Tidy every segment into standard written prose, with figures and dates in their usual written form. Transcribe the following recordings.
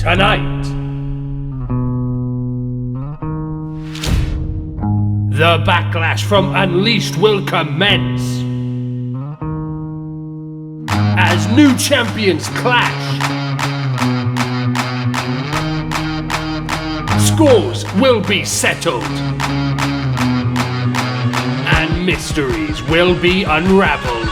Tonight, the backlash from Unleashed will commence as new champions clash. Scores will be settled and mysteries will be unraveled.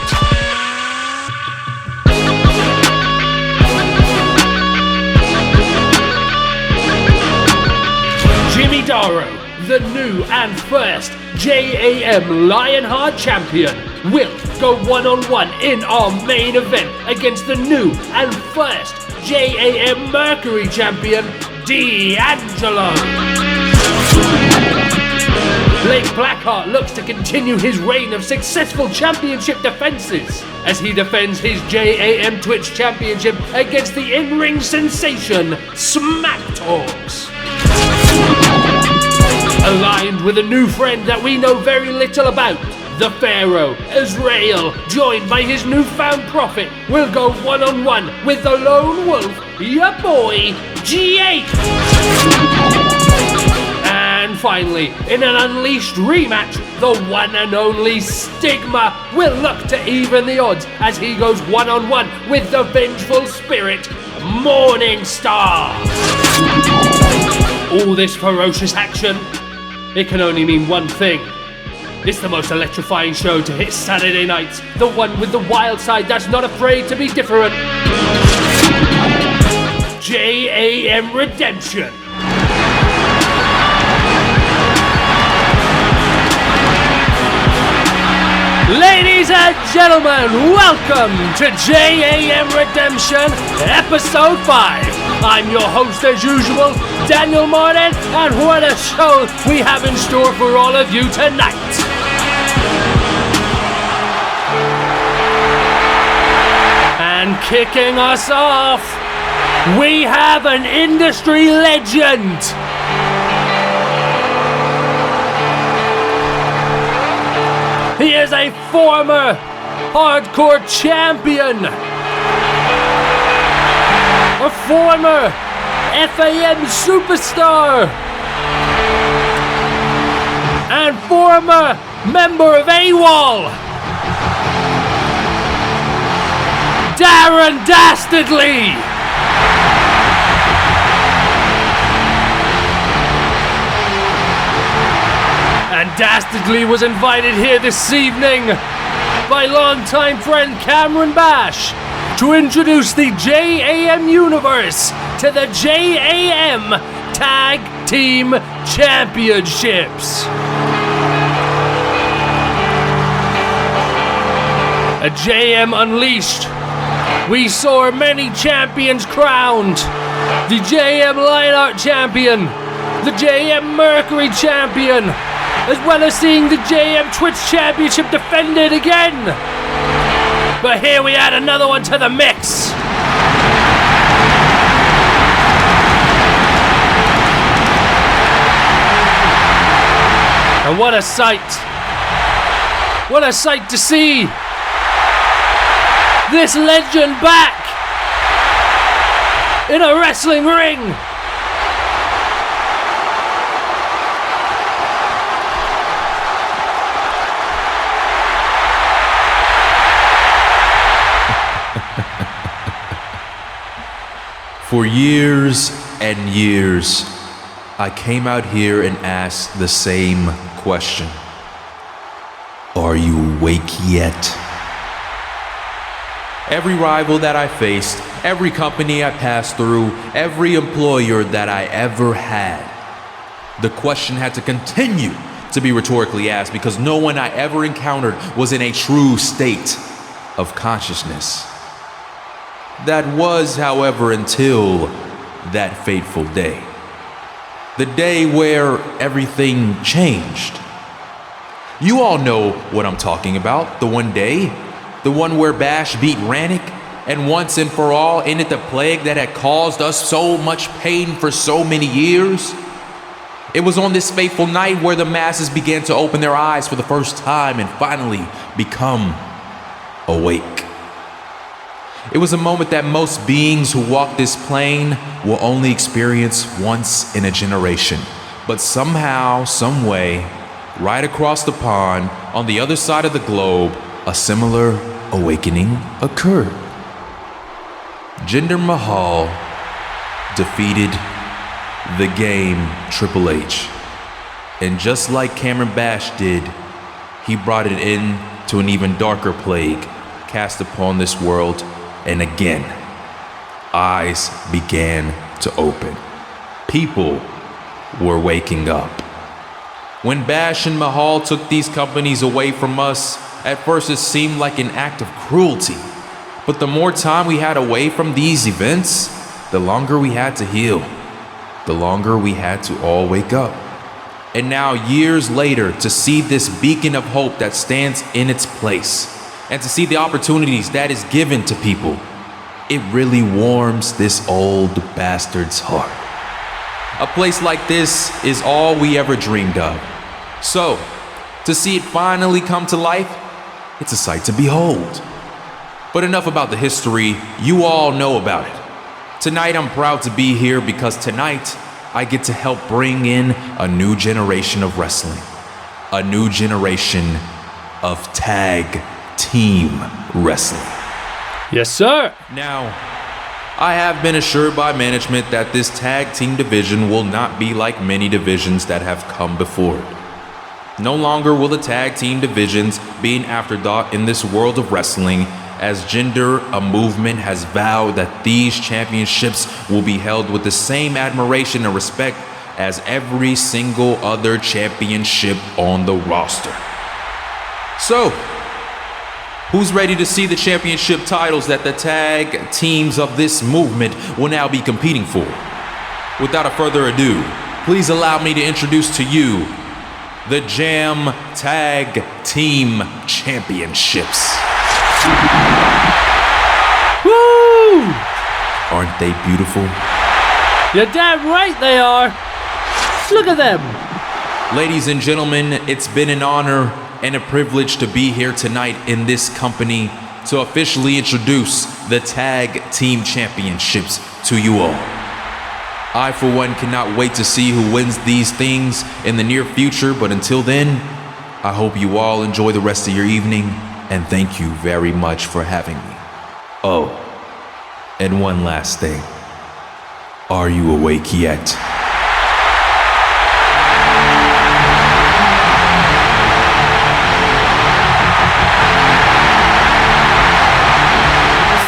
Daro, the new and first JaM Lionheart champion, will go one-on-one in our main event against the new and first JaM Mercury champion, D'Angelo. Blake Blackheart looks to continue his reign of successful championship defenses as he defends his JaM Twitch championship against the in-ring sensation, SmackTalks. Aligned with a new friend that we know very little about, the Pharaoh, Azreal, joined by his newfound prophet, will go one-on-one with the lone wolf, ya boy, G8. And finally, in an Unleashed rematch, the one and only Stigma will look to even the odds as he goes one-on-one with the vengeful spirit, Morning Star. All this ferocious action, it can only mean one thing. It's the most electrifying show to hit Saturday nights. The one with the wild side that's not afraid to be different. JaM Redemption. Ladies and gentlemen, welcome to JaM Redemption, Episode 5. I'm your host as usual, Daniel Martin, and what a show we have in store for all of you tonight. And kicking us off, we have an industry legend. He is a former hardcore champion, a former FAM superstar, and former member of AWOL, Darren Dastardly. And Dastardly was invited here this evening by longtime friend Cameron Bash to introduce the JaM Universe to the JaM Tag Team Championships. At JaM Unleashed, we saw many champions crowned. The JaM Lionheart champion, the JaM Mercury champion, as well as seeing the JaM Twitch Championship defended again. But here we add another one to the mix. And what a sight. What a sight to see. This legend back in a wrestling ring. For years and years, I came out here and asked the same question. Are you awake yet? Every rival that I faced, every company I passed through, every employer that I ever had, the question had to continue to be rhetorically asked because no one I ever encountered was in a true state of consciousness. That was, however, until that fateful day. The day where everything changed. You all know what I'm talking about, the one day. The one where Bash beat Rannick and once and for all ended the plague that had caused us so much pain for so many years. It was on this fateful night where the masses began to open their eyes for the first time and finally become awake. It was a moment that most beings who walk this plane will only experience once in a generation. But somehow, some way, right across the pond, on the other side of the globe, a similar awakening occurred. Jinder Mahal defeated the game Triple H. And just like Cameron Bash did, he brought it in to an even darker plague cast upon this world. And again, eyes began to open. People were waking up. When Bash and Mahal took these companies away from us, at first it seemed like an act of cruelty. But the more time we had away from these events, the longer we had to heal. The longer we had to all wake up. And now, years later, to see this beacon of hope that stands in its place, and to see the opportunities that is given to people, it really warms this old bastard's heart. A place like this is all we ever dreamed of. So, to see it finally come to life, it's a sight to behold. But enough about the history, you all know about it. Tonight I'm proud to be here because tonight I get to help bring in a new generation of wrestling. A new generation of tag team wrestling. Yes, sir. Now, I have been assured by management that this tag team division will not be like many divisions that have come before it. No longer will the tag team divisions be an afterthought in this world of wrestling, as Jinder, a movement, has vowed that these championships will be held with the same admiration and respect as every single other championship on the roster. So, who's ready to see the championship titles that the tag teams of this movement will now be competing for? Without a further ado, please allow me to introduce to you the JaM Tag Team Championships. Woo! Aren't they beautiful? You're damn right they are. Look at them. Ladies and gentlemen, it's been an honor and a privilege to be here tonight in this company to officially introduce the Tag Team Championships to you all. I, for one, cannot wait to see who wins these things in the near future, but until then, I hope you all enjoy the rest of your evening, and thank you very much for having me. Oh, and one last thing. Are you awake yet?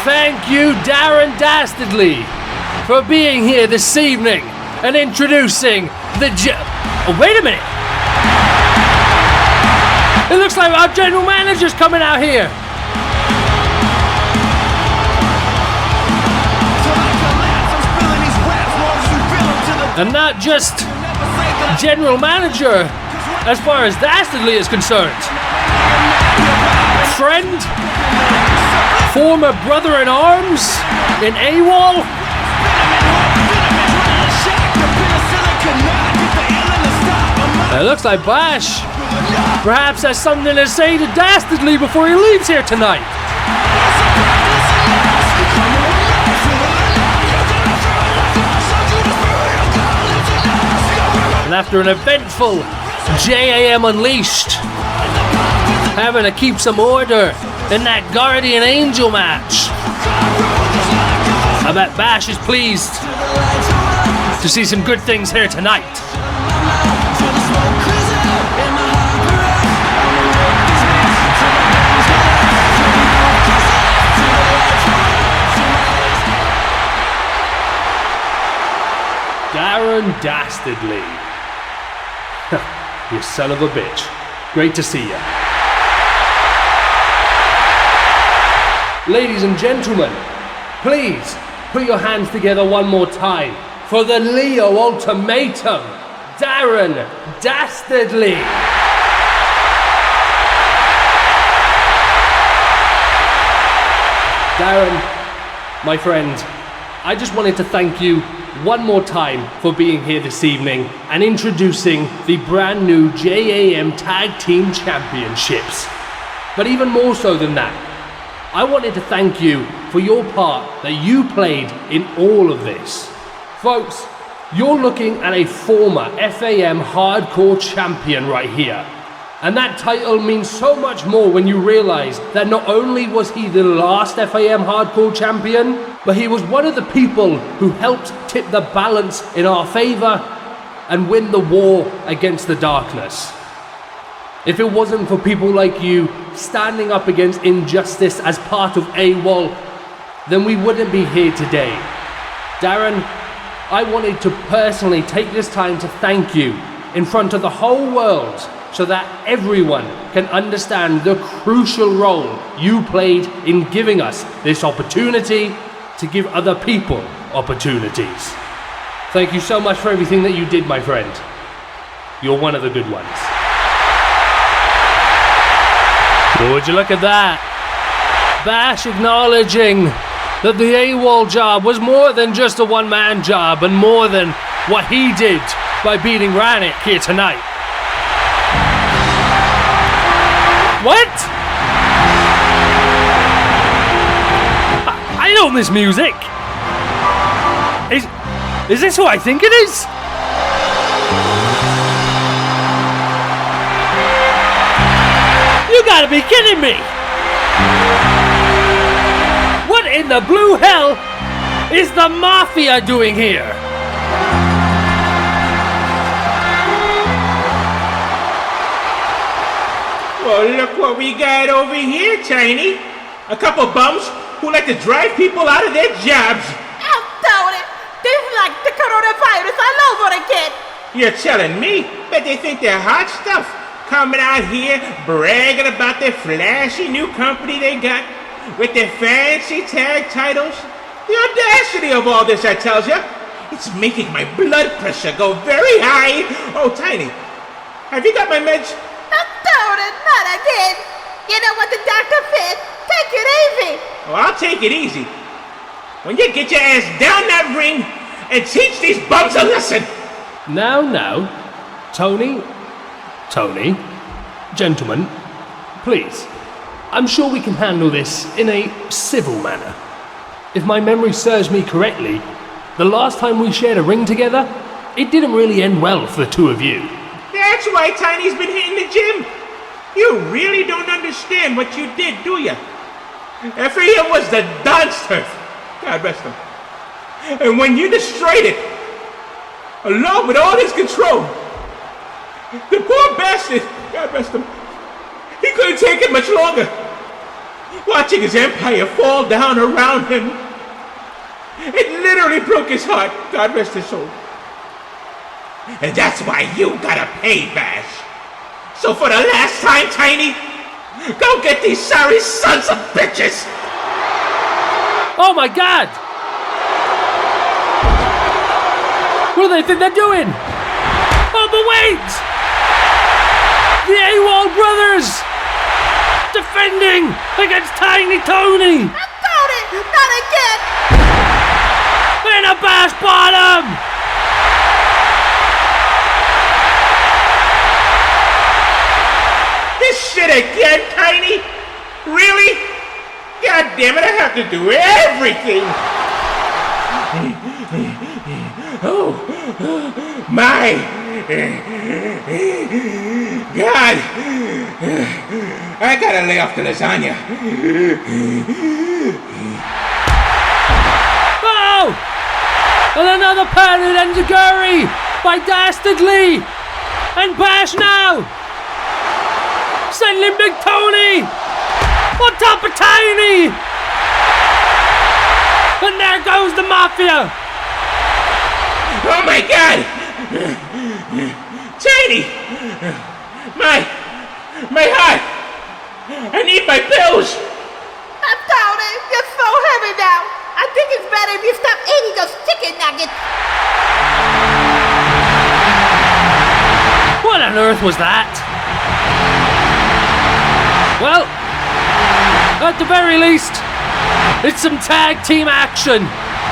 Thank you, Darren Dastardly, for being here this evening and introducing the Oh, wait a minute. It looks like our general manager's coming out here. And not just general manager as far as Dastardly is concerned. Friend, former brother-in-arms in AWOL. It looks like Bash perhaps has something to say to Dastardly before he leaves here tonight. And after an eventful JAM Unleashed, having to keep some order in that Guardian Angel match, I bet Bash is pleased to see some good things here tonight. Darren Dastardly. You son of a bitch. Great to see you. Ladies and gentlemen, please put your hands together one more time for the Leo Ultimatum, Darren Dastardly. Darren, my friend, I just wanted to thank you one more time for being here this evening and introducing the brand new JAM Tag Team Championships. But even more so than that, I wanted to thank you for your part that you played in all of this. Folks, you're looking at a former FAM Hardcore Champion right here. And that title means so much more when you realize that not only was he the last FAM Hardcore Champion, but he was one of the people who helped tip the balance in our favor and win the war against the darkness. If it wasn't for people like you standing up against injustice as part of AWOL, then we wouldn't be here today. Darren, I wanted to personally take this time to thank you in front of the whole world so that everyone can understand the crucial role you played in giving us this opportunity to give other people opportunities. Thank you so much for everything that you did, my friend. You're one of the good ones. Would you look at that? Bash acknowledging that the AWOL job was more than just a one-man job and more than what he did by beating Rannick here tonight. What? I know this music. Is this who I think it is? You gotta be kidding me! What in the blue hell is the Mafia doing here? Well, look what we got over here, Tiny. A couple bums who like to drive people out of their jobs. I'm down it. This is like the coronavirus all over again. You're telling me? Bet they think they're hot stuff. Coming out here bragging about their flashy new company they got with their fancy tag titles. The audacity of all this, I tells ya. It's making my blood pressure go very high. Oh, Tiny, have you got my meds? I'm down it, not again. You know what the doctor said? Take it easy. Oh, I'll take it easy. When you get your ass down that ring and teach these bums a lesson. Now, Tony, gentlemen, please. I'm sure we can handle this in a civil manner. If my memory serves me correctly, the last time we shared a ring together, it didn't really end well for the two of you. That's why Tiny's been hitting the gym. You really don't understand what you did, do ya? FAM was the dance turf. God rest him. And when you destroyed it, along with all his control, the poor bastard, God rest him, he couldn't take it much longer. Watching his empire fall down around him, it literally broke his heart, God rest his soul. And that's why you gotta pay, Bash. So for the last time, Tiny, go get these sorry sons of bitches! Oh my God! What do they think they're doing? Oh, but wait! The AWOL brothers! Defending against Tiny Tony! I'm down it, not again. And a bash bottom! This shit again, Tiny? Really? God damn it, I have to do everything! Oh, my God! I gotta lay off the lasagna. Oh! And another padded enziguri by Dastardly! And Bash now! Sending Big Tony! On top of Tiny! And there goes the Mafia! Oh my God! Tiny! My heart! I need my pills! I'm down it. You're so heavy now. I think it's better if you stop eating those chicken nuggets. What on earth was that? Well, at the very least, it's some tag team action,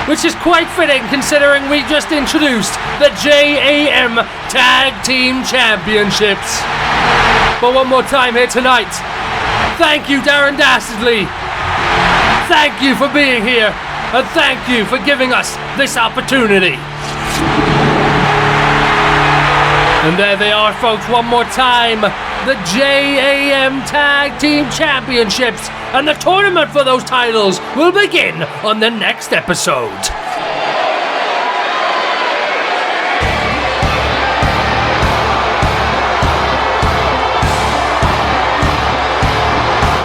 which is quite fitting considering we just introduced the JAM Tag Team Championships. But one more time here tonight, thank you Darren Dastardly, Thank you for being here, and thank you for giving us this opportunity. And there they are, folks, one more time. The JAM Tag Team Championships and the tournament for those titles will begin on the next episode.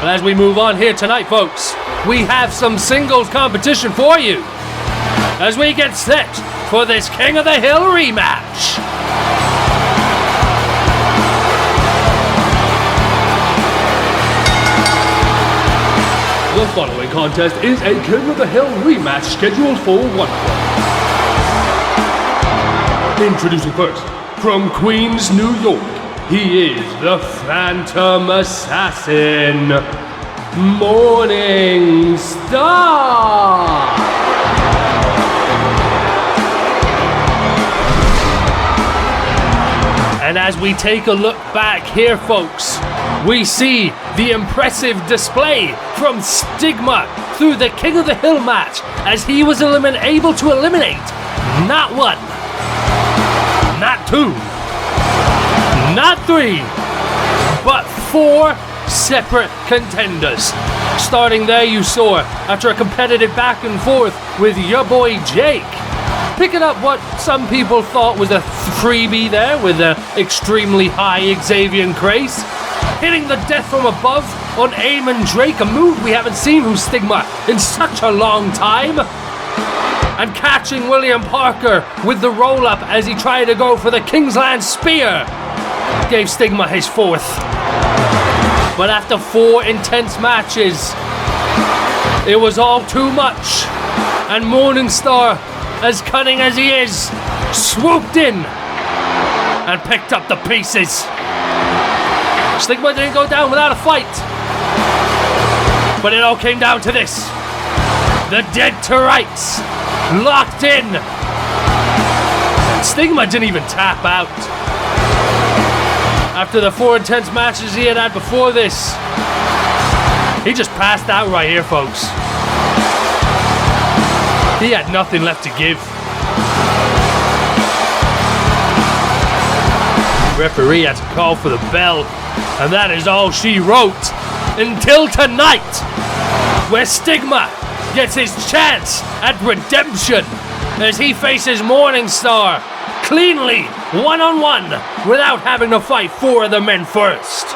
As we move on here tonight, folks, we have some singles competition for you as we get set for this King of the Hill rematch. The following contest is a King of the Hill rematch scheduled for 1 o'clock. Introducing first, from Queens, New York, he is the Phantom Assassin, Morning Star. And as we take a look back here, folks, we see the impressive display from Stigma through the King of the Hill match as he was able to eliminate not 1, not 2, not 3, but 4 separate contenders. Starting there, you saw, after a competitive back and forth with your boy Jake, picking up what some people thought was a freebie there with an extremely high Xavier Grace, hitting the death from above on Eamon Drake, a move we haven't seen from Stigma in such a long time, and catching William Parker with the roll-up as he tried to go for the Kingsland Spear. Gave Stigma his 4th. But after 4 intense matches, it was all too much, and Morningstar, as cunning as he is, swooped in and picked up the pieces. Stigma didn't go down without a fight, but it all came down to this. The Dead to Rights locked in, and Stigma didn't even tap out. After the 4 intense matches he had before this, he just passed out right here, folks. He had nothing left to give. Referee had to call for the bell, and that is all she wrote until tonight, where Stigma gets his chance at redemption as he faces Morningstar cleanly, 1-on-1, without having to fight 4 of the men first.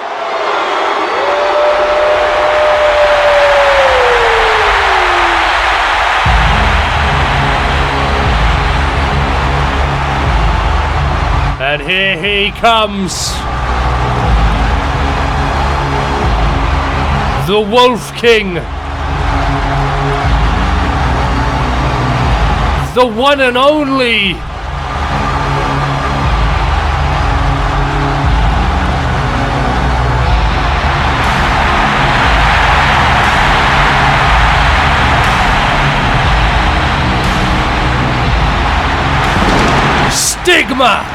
And here he comes. The Wolf King. The one and only. Stigma.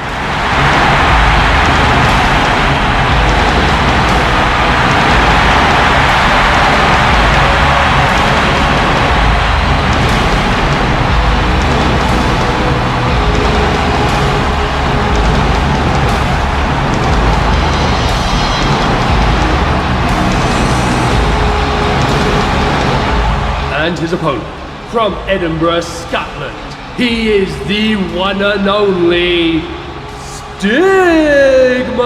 And his opponent, from Edinburgh, Scotland, he is the one and only Stigma!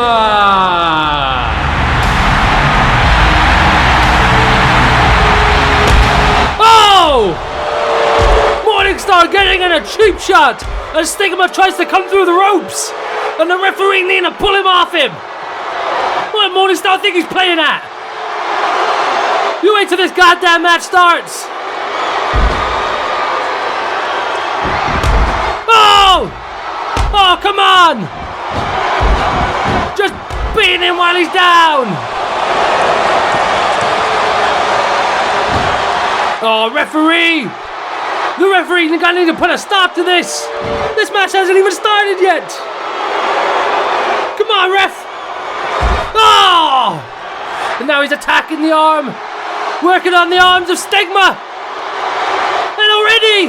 Oh! Morningstar getting in a cheap shot as Stigma tries to come through the ropes, and the referee needing to pull him off him. What does Morningstar think he's playing at? You wait till this goddamn match starts! Oh! Oh, come on! Just beating him while he's down! Oh, referee! The referee's gonna need to put a stop to this! This match hasn't even started yet! Come on, ref! Oh! And now he's attacking the arm! Working on the arms of Stigma! ready.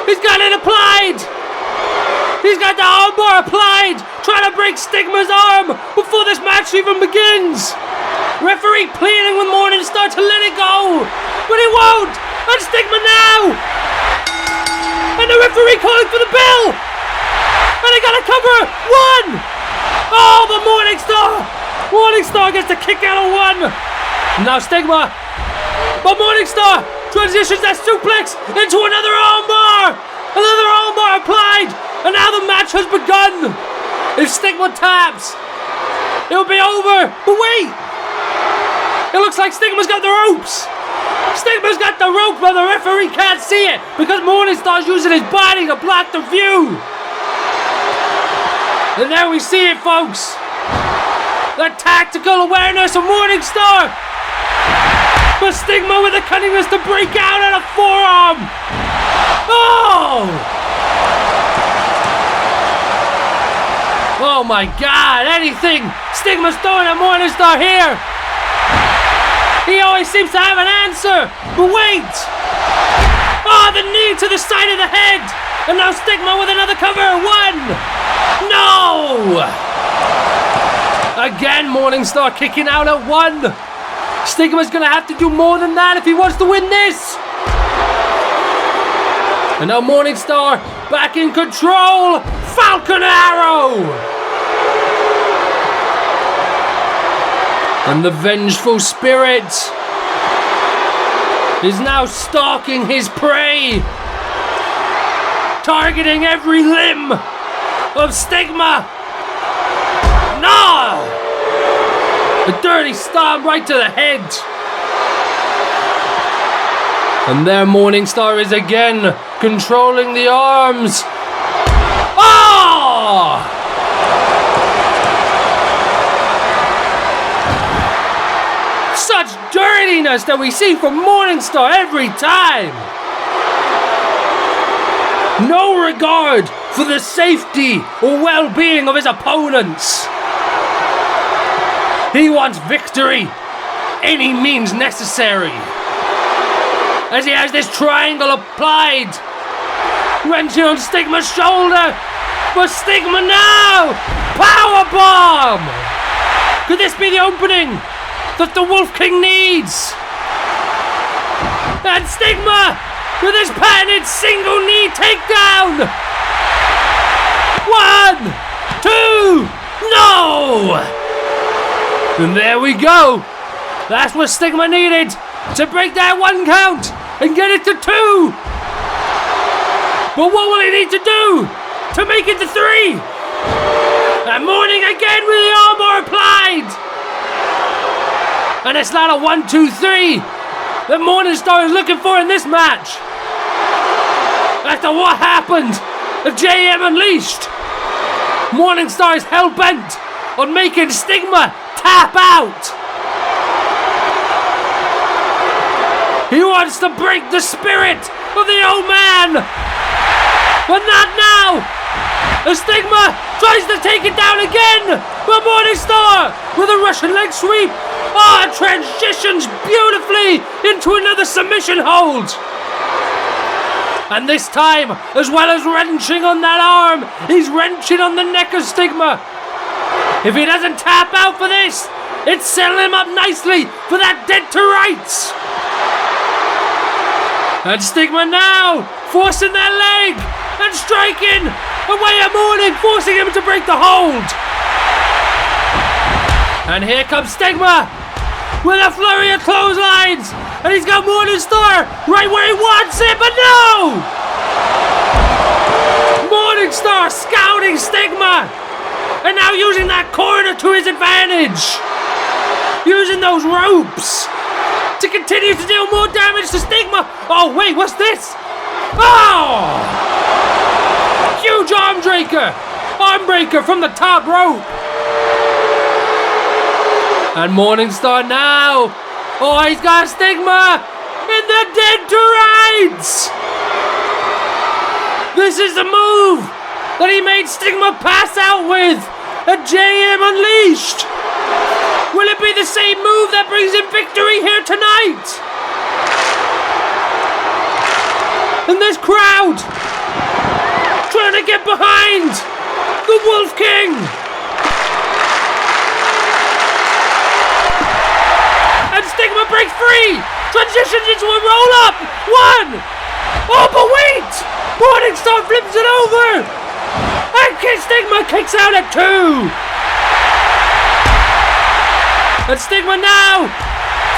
He's got it applied. He's got the armbar applied, trying to break Stigma's arm before this match even begins. Referee pleading with Morningstar to let it go, but he won't. And Stigma now. And the referee calling for the bell. And they got a cover. 1. Oh, but Morningstar gets the kick out of 1. Now Stigma. But Morningstar transitions that suplex into another armbar. Another armbar applied. And now the match has begun. If Stigma taps, it'll be over. But wait. It looks like Stigma's got the ropes. Stigma's got the rope, but the referee can't see it because Morningstar's using his body to block the view. And there we see it, folks. The tactical awareness of Morningstar. But Stigma with the cunningness to break out at a forearm. Oh! Oh my God, anything Stigma's throwing at Morningstar here. He always seems to have an answer, but wait! Oh, the knee to the side of the head! And now Stigma with another cover. 1! No! Again, Morningstar kicking out at 1. Stigma's gonna have to do more than that if he wants to win this. And now Morningstar back in control. Falcon Arrow! And the vengeful spirit is now stalking his prey, targeting every limb of Stigma. No! A dirty stomp right to the head. And there Morningstar is again, controlling the arms. Oh! Such dirtiness that we see from Morningstar every time. No regard for the safety or well-being of his opponents. He wants victory, any means necessary. As he has this triangle applied, wrenching on Stigma's shoulder, but Stigma now, powerbomb! Could this be the opening that the Wolf King needs? And Stigma with his patented single knee takedown. 1, 2, no! And there we go. That's what Stigma needed to break that 1 count and get it to 2. But what will he need to do to make it to 3? And Morning again with the armbar applied. And it's not a 1, 2, 3 that Morningstar is looking for in this match. After what happened at JM Unleashed, Morningstar is hell-bent on making Stigma tap out. He wants to break the spirit of the old man. But not now. The Stigma tries to take it down again. But Morningstar with a Russian leg sweep. Oh, transitions beautifully into another submission hold. And this time, as well as wrenching on that arm, he's wrenching on the neck of Stigma. If he doesn't tap out for this, it's setting him up nicely for that dead to rights. And Stigma now forcing that leg and striking away at Morning, forcing him to break the hold. And here comes Stigma with a flurry of clotheslines, and he's got Morningstar right where he wants it, but no! Morningstar scouting Stigma, and now using that corner to his advantage, using those ropes to continue to deal more damage to Stigma. Oh wait, what's this? Oh! Huge arm breaker from the top rope. And Morningstar now. Oh, he's got Stigma in the dead to rights. This is the move that he made Stigma pass out with at JM Unleashed. Will it be the same move that brings him victory here tonight? And this crowd trying to get behind the Wolf King. And Stigma breaks free. Transitions into a roll-up. 1. Oh, but wait! Morningstar flips it over. And Stigma kicks out at 2. And Stigma now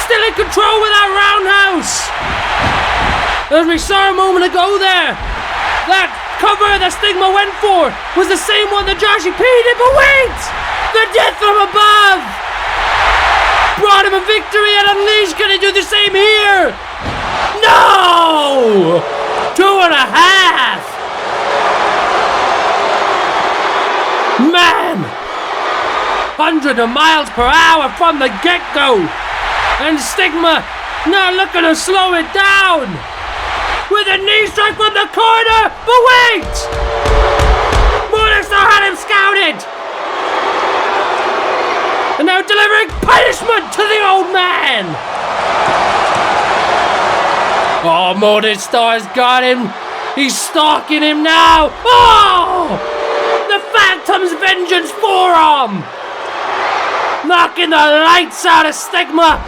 still in control with that roundhouse. As we saw a moment ago there, that cover that Stigma went for was the same one that Joshie P did, but wait! The death from above brought him a victory, and Unleashed gonna do the same here. No! 2.5. Man! 100 miles per hour from the get-go. And Stigma now looking to slow it down with a knee strike from the corner. But wait! Morningstar had him scouted. And now delivering punishment to the old man. Oh, Morningstar's got him. He's stalking him now. Oh! The Phantom's Vengeance forearm. Knocking the lights out of Stigma.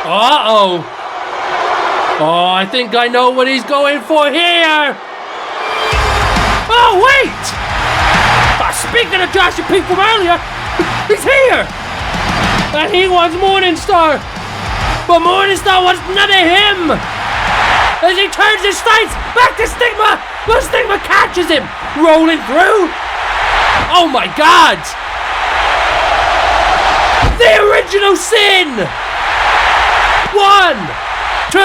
Uh-oh. Oh, I think I know what he's going for here. Oh, wait! Speaking of Joshie P from earlier, he's here. And he wants Morningstar. But Morningstar wants none of him. As he turns his sights back to Stigma. But Stigma catches him. Rolling through. Oh my God. The original sin. 1, 2,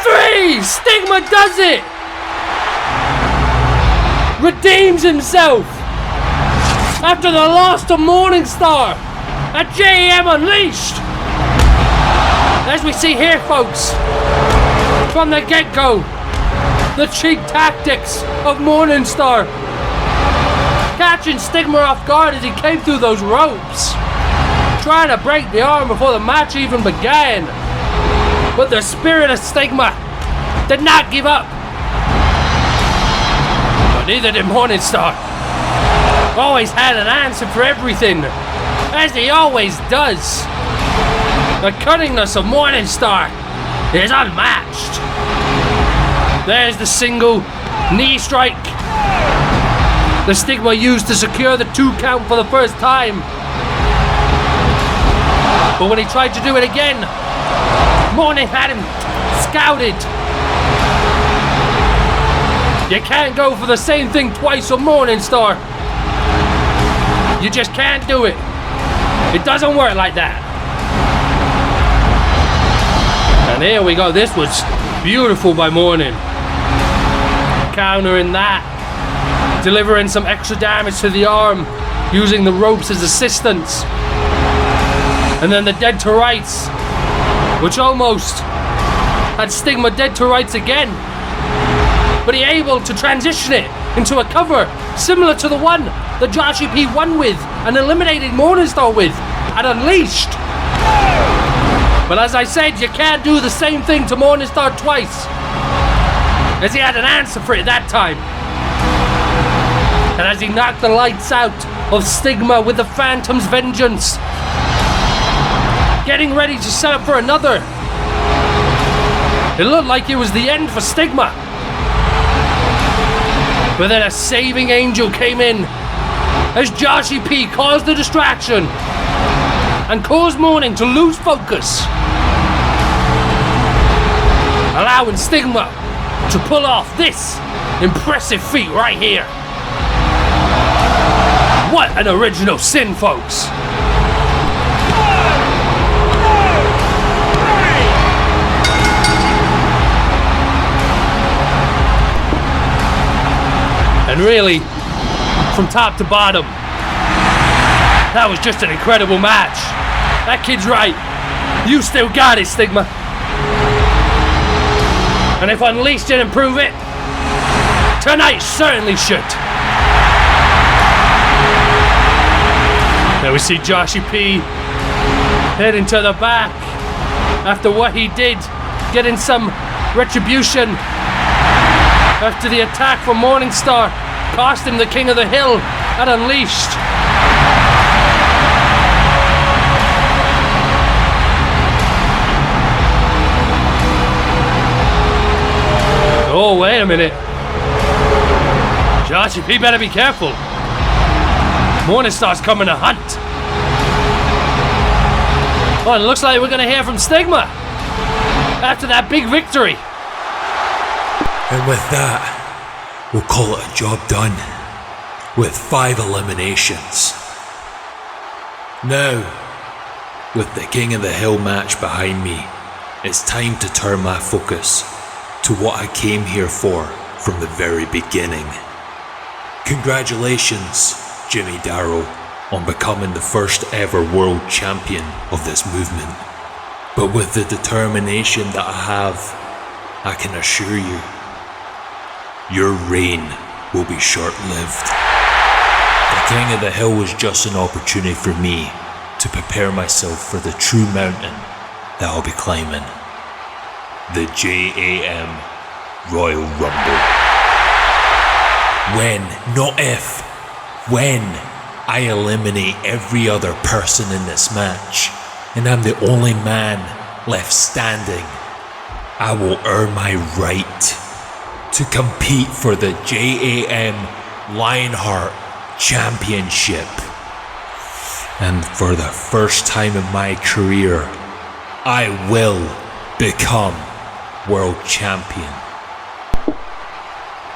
3. Stigma does it. Redeems himself after the loss to Morningstar at JaM Unleashed. As we see here, folks, from the get-go, the cheap tactics of Morningstar, catching Stigma off guard as he came through those ropes, trying to break the arm before the match even began. But the spirit of Stigma did not give up. But neither did Morningstar. Always had an answer for everything, as he always does. The cunningness of Morningstar is unmatched. There's the single knee strike the Stigma used to secure the 2 count for the first time. But when he tried to do it again, Morning had him scouted. You can't go for the same thing twice with Morningstar. You just can't do it. It doesn't work like that. And here we go. This was beautiful by Morning. Countering that. Delivering some extra damage to the arm. Using the ropes as assistance. And then the dead to rights. Which almost had Stigma dead to rights again. But he able to transition it into a cover similar to the one that Joshie P won with and eliminated Morningstar with at Unleashed. But as I said, you can't do the same thing to Morningstar twice, as he had an answer for it that time. And as he knocked the lights out of Stigma with the Phantom's Vengeance, getting ready to set up for another. It looked like it was the end for Stigma. But then a saving angel came in as Joshie P caused the distraction and caused Morning to lose focus, allowing Stigma to pull off this impressive feat right here. What an original sin, folks. And really, from top to bottom, that was just an incredible match. That kid's right. You still got it, Stigma. And if Unleashed didn't prove it, tonight certainly should. Now we see Joshie P heading to the back after what he did, getting some retribution after the attack from Morningstar cost him the King of the Hill at Unleashed. Oh, wait a minute. Joshie P better be careful. Morningstar's coming to hunt. Oh, it looks like we're going to hear from Stigma after that big victory. And with that, we'll call it a job done. With 5 eliminations. Now, with the King of the Hill match behind me, it's time to turn my focus to what I came here for from the very beginning. Congratulations, Jimmy Daro, on becoming the first ever world champion of this movement. But with the determination that I have, I can assure you, your reign will be short-lived. The King of the Hill was just an opportunity for me to prepare myself for the true mountain that I'll be climbing. The JaM Royal Rumble. When, not if, when I eliminate every other person in this match, and I'm the only man left standing, I will earn my right to compete for the JaM Lionheart Championship. And for the first time in my career, I will become world champion.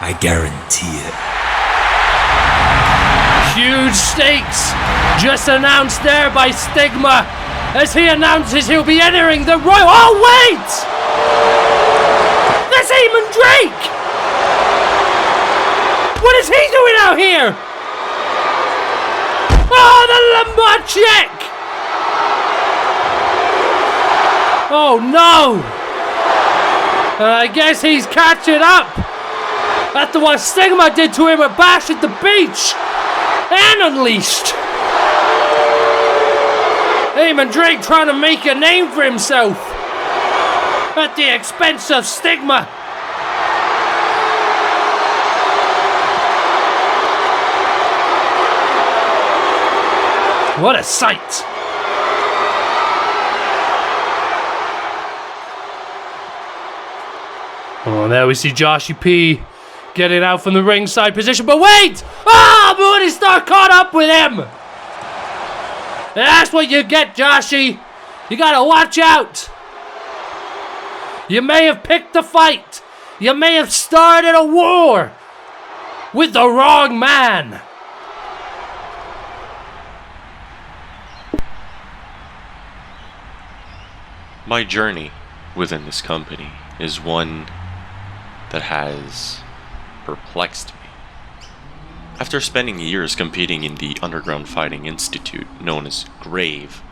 I guarantee it. Huge stakes just announced there by Stigma as he announces he'll be entering the Royal... Oh, wait! That's Eamon Drake! What is he doing out here? Oh, the lumbar check! Oh, no! I guess he's catching up after what Stigma did to him at Bash at the Beach and Unleashed. Eamon Drake trying to make a name for himself at the expense of Stigma. What a sight. Oh, there we see Joshie P getting out from the ringside position, but wait! Ah, Morningstar caught up with him! And that's what you get, Joshie. You gotta watch out. You may have picked a fight. You may have started a war with the wrong man. My journey within this company is one that has perplexed me. After spending years competing in the Underground Fighting Institute, known as GRAVE,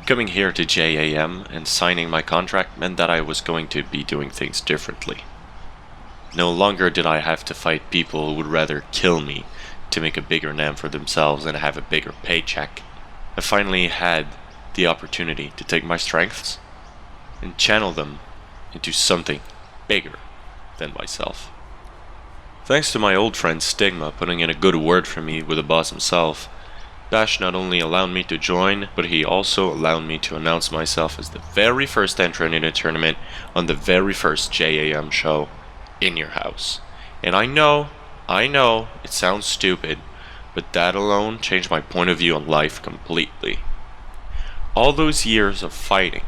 coming here to JaM and signing my contract meant that I was going to be doing things differently. No longer did I have to fight people who would rather kill me to make a bigger name for themselves and have a bigger paycheck. I finally had the opportunity to take my strengths and channel them into something bigger than myself. Thanks to my old friend Stigma putting in a good word for me with the boss himself, Dash not only allowed me to join, but he also allowed me to announce myself as the very first entrant in a tournament on the very first JaM show in your house. And I know, it sounds stupid, but that alone changed my point of view on life completely. All those years of fighting,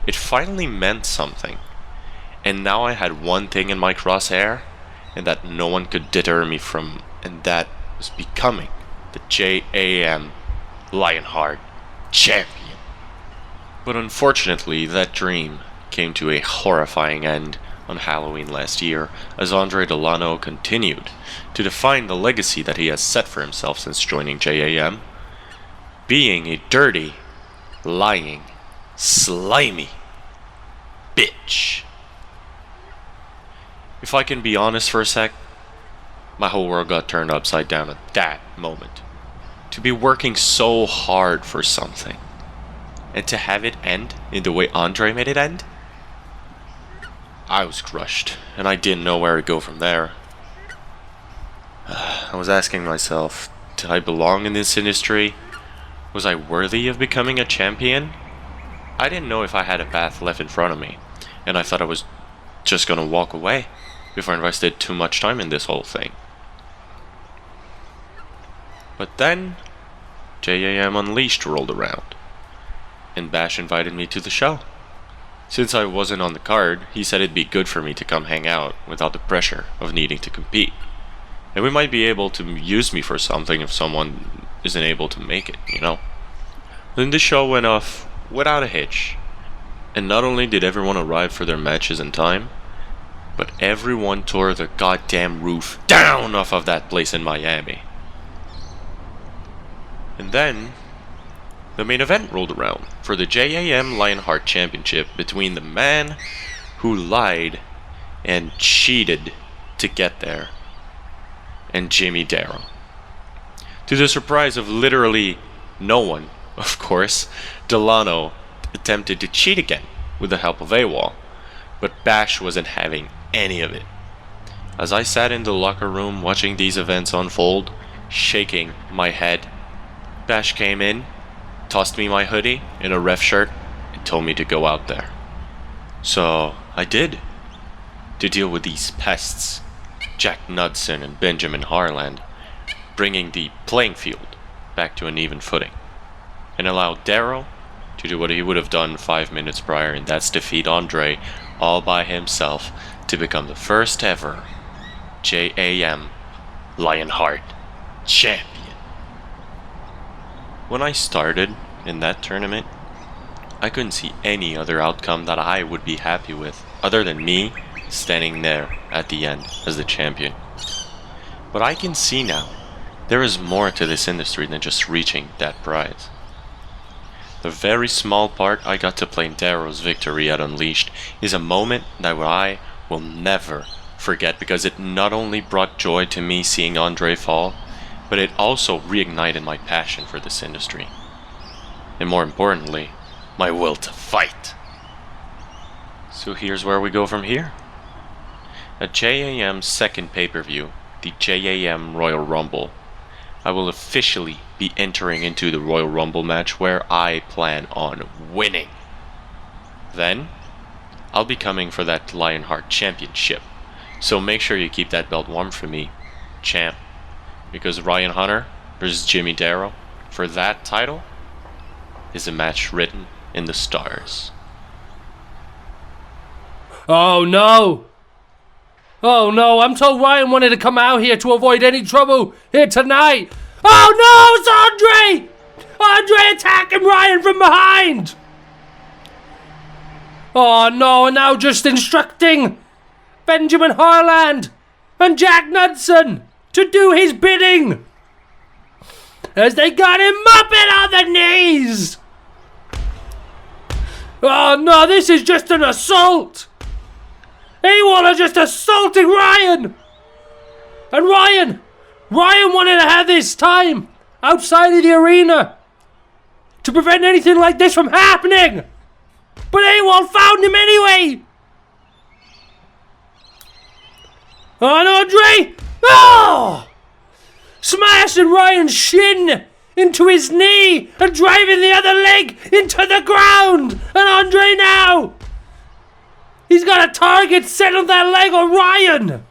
it finally meant something. And now I had one thing in my crosshair, and that no one could deter me from, and that was becoming the JaM Lionheart Champion. But unfortunately, that dream came to a horrifying end on Halloween last year, as Andre Delano continued to define the legacy that he has set for himself since joining JaM, being a dirty, lying, slimy bitch. If I can be honest for a sec, my whole world got turned upside down at that moment. To be working so hard for something, and to have it end in the way Andre made it end, I was crushed, and I didn't know where to go from there. I was asking myself, did I belong in this industry? Was I worthy of becoming a champion? I didn't know if I had a path left in front of me, and I thought I was just gonna walk away before I invested too much time in this whole thing. But then, JAM Unleashed rolled around, and Bash invited me to the show. Since I wasn't on the card, he said it'd be good for me to come hang out without the pressure of needing to compete. And we might be able to use me for something if someone isn't able to make it, you know? Then the show went off without a hitch. And not only did everyone arrive for their matches in time, but everyone tore the goddamn roof down off of that place in Miami. And then, the main event rolled around for the JAM Lionheart Championship between the man who lied and cheated to get there and Jimmy Daro. To the surprise of literally no one, of course, Delano attempted to cheat again with the help of AWOL, but Bash wasn't having any of it. As I sat in the locker room watching these events unfold, shaking my head, Bash came in, tossed me my hoodie and a ref shirt, and told me to go out there. So I did, to deal with these pests, Jack Knudsen and Benjamin Harland, bringing the playing field back to an even footing, and allowed Daro to do what he would have done 5 minutes prior, and that's defeat Andre all by himself to become the first ever JAM Lionheart champion. When I started in that tournament, I couldn't see any other outcome that I would be happy with other than me standing there at the end as the champion. But I can see now there is more to this industry than just reaching that prize. The very small part I got to play in Daro's victory at Unleashed is a moment that I will never forget, because it not only brought joy to me seeing Andre fall, but it also reignited my passion for this industry. And more importantly, my will to fight. So here's where we go from here. At JAM's second pay-per-view, the JAM Royal Rumble, I will officially be entering into the Royal Rumble match where I plan on winning. Then, I'll be coming for that Lionheart Championship, so make sure you keep that belt warm for me, champ, because Ryan Hunter versus Jimmy Daro for that title is a match written in the stars. Oh no! Oh no, I'm told Ryan wanted to come out here to avoid any trouble here tonight. Oh no, it's Andre! Andre attacking Ryan from behind! Oh no, and now just instructing Benjamin Harland and Jack Knudsen to do his bidding as they got him mopping on the knees. Oh no, this is just an assault. AWOL are just assaulting Ryan. And Ryan wanted to have his time outside of the arena to prevent anything like this from happening. But AWOL found him anyway. Oh, and Andre! Oh! Smashing Ryan's shin into his knee and driving the other leg into the ground. And Andre now, he's got a target set on that leg on Ryan.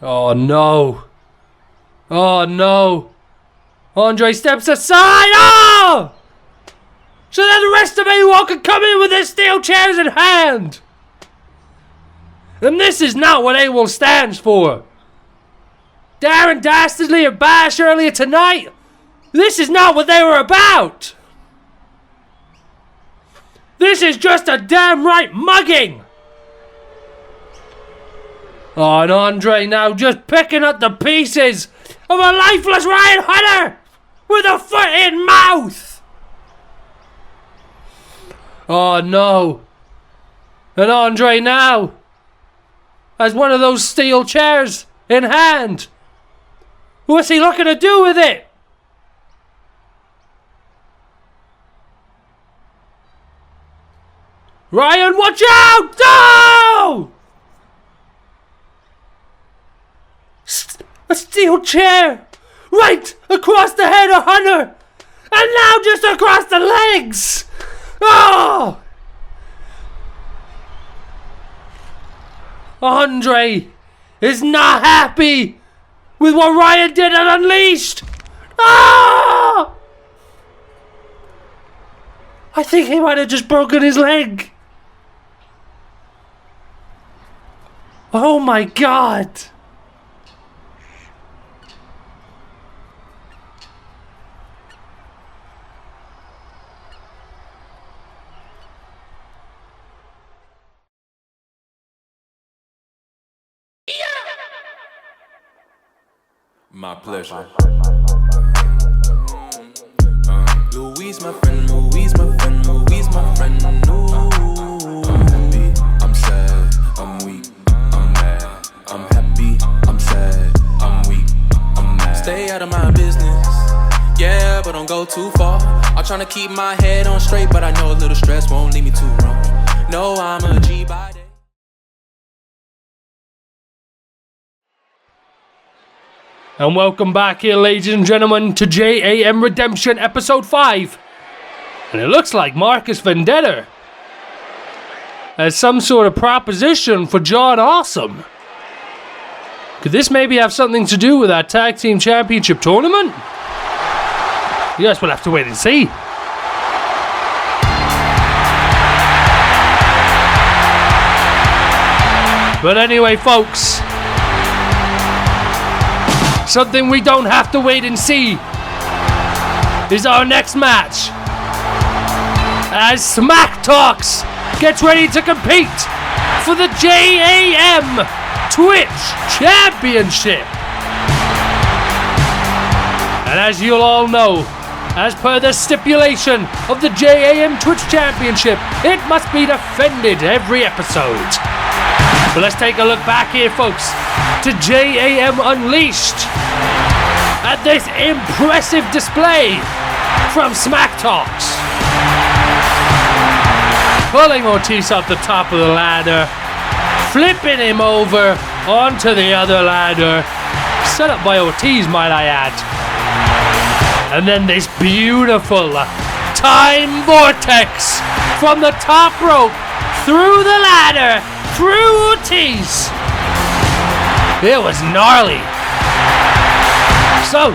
Oh no. Oh no. Andre steps aside. Oh! So that the rest of AWOL can come in with their steel chairs in hand. And this is not what AWOL stands for. Darren, Dastardly, and Bash earlier tonight, this is not what they were about. This is just a damn right mugging. Oh, and Andre now just picking up the pieces of a lifeless Ryan Hunter with a foot in mouth. Oh no. And Andre now has one of those steel chairs in hand. What's he looking to do with it? Ryan, watch out! No! A steel chair! Right across the head of Hunter! And now just across the legs! Oh! Andre is not happy with what Ryan did at Unleashed! Ah! I think he might have just broken his leg. Oh my god! My pleasure. Louise, my friend, Louise, my friend, Louise, my friend. Ooh. I'm happy, I'm sad, I'm weak, I'm mad. I'm happy, I'm sad, I'm weak, I'm mad. Stay out of my business, yeah, but don't go too far. I'm trying to keep my head on straight, but I know a little stress won't lead me too wrong. No, I'm a G by day. And welcome back here, ladies and gentlemen, to JAM Redemption Episode 5. And it looks like Marcus Vendetta has some sort of proposition for John Awesome. Could this maybe have something to do with that Tag Team Championship tournament? You guys will have to wait and see. But anyway, folks, something we don't have to wait and see is our next match, as SmackTalks gets ready to compete for the JAM Twitch Championship. And as you'll all know, as per the stipulation of the JAM Twitch Championship, it must be defended every episode. But let's take a look back here, folks, to JAM Unleashed at this impressive display from SmackTalks. Pulling Ortiz off the top of the ladder, flipping him over onto the other ladder, set up by Ortiz, might I add. And then this beautiful time vortex from the top rope through the ladder, through Ortiz. It was gnarly. So,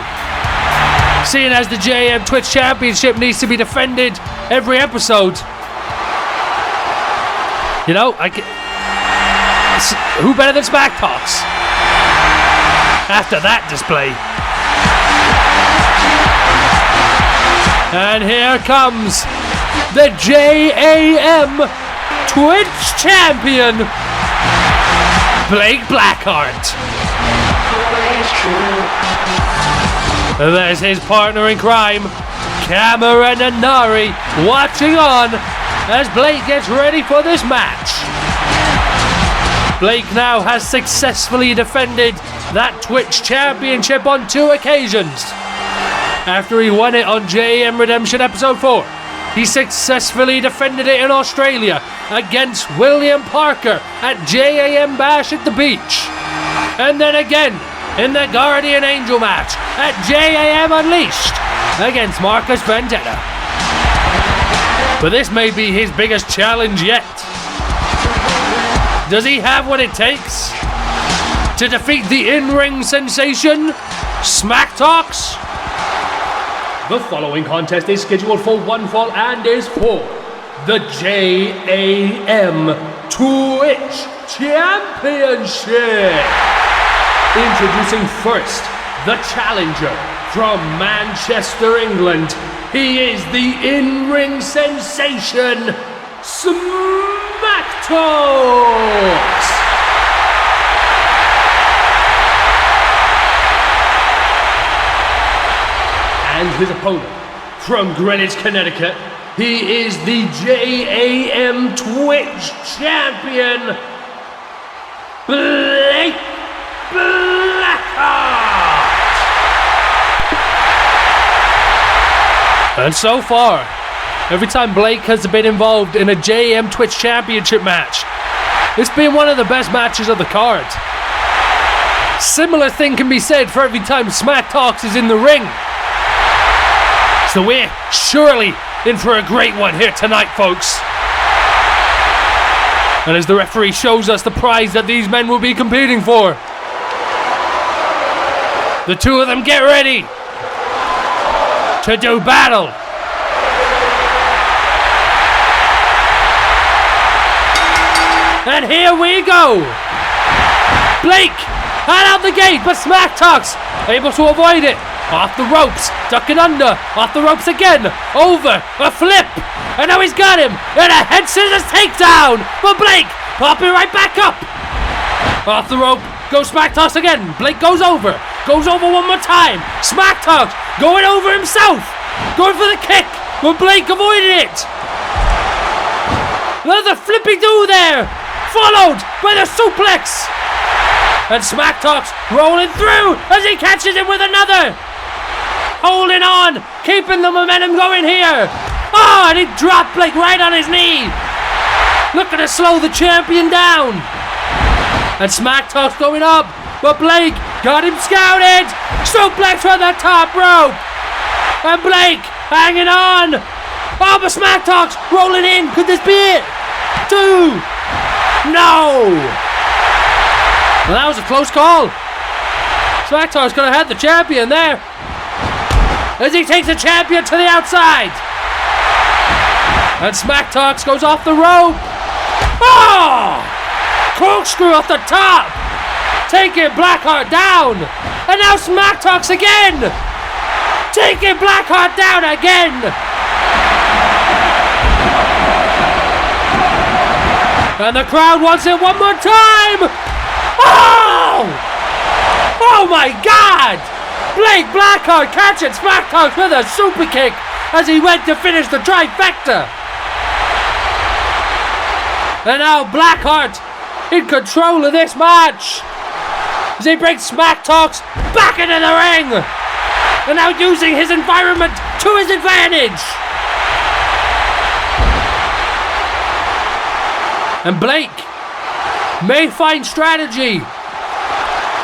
seeing as the JAM Twitch Championship needs to be defended every episode, you know, who better than SmackTalks after that display? And here comes the JAM Twitch Champion, Blake Blackheart. There's his partner in crime, Cameron and Nari, watching on as Blake gets ready for this match. Blake now has successfully defended that Twitch Championship on 2 occasions. After he won it on JAM Redemption Episode 4, he successfully defended it in Australia against William Parker at JAM Bash at the Beach. And then again in the Guardian Angel match at JAM Unleashed against Marcus Vendetta. But this may be his biggest challenge yet. Does he have what it takes to defeat the in-ring sensation, SmackTalks? The following contest is scheduled for one fall and is for the JAM Twitch Championship. Introducing first, the challenger from Manchester, England. He is the in-ring sensation, SmackTalks. And his opponent from Greenwich, Connecticut, he is the JAM Twitch champion, Blake Blackheart. And so far, every time Blake has been involved in a JAM Twitch championship match, it's been one of the best matches of the card. Similar thing can be said for every time SmackTalks is in the ring. So we're surely in for a great one here tonight, folks. And as the referee shows us the prize that these men will be competing for, the two of them get ready to do battle. And here we go. Blake out the gate, but SmackTalks able to avoid it. Off the ropes, ducking under, off the ropes again, over, a flip, and now he's got him, and a head scissors takedown, but Blake popping right back up. Off the rope, goes SmackTalks again, Blake goes over one more time, SmackTalks going over himself, going for the kick, but Blake avoided it. Another flippy-do there, followed by the suplex. And SmackTalks rolling through as he catches him with another. Holding on, keeping the momentum going here. Oh, and he dropped Blake right on his knee. Looking to slow the champion down. And SmackTalks going up, but Blake got him scouted. Suplex from the top rope. And Blake hanging on. Oh, but SmackTalks rolling in. Could this be it? 2. No. Well, that was a close call. SmackTalks could have had the champion there. As he takes the champion to the outside. And SmackTalks goes off the rope. Oh! Corkscrew off the top. Taking Blackheart down. And now SmackTalks again. Taking Blackheart down again. And the crowd wants it one more time. Oh! Oh my God! Blake Blackheart catching SmackTalks with a super kick as he went to finish the trifecta. And now Blackheart in control of this match as he brings SmackTalks back into the ring. And now using his environment to his advantage. And Blake may find strategy,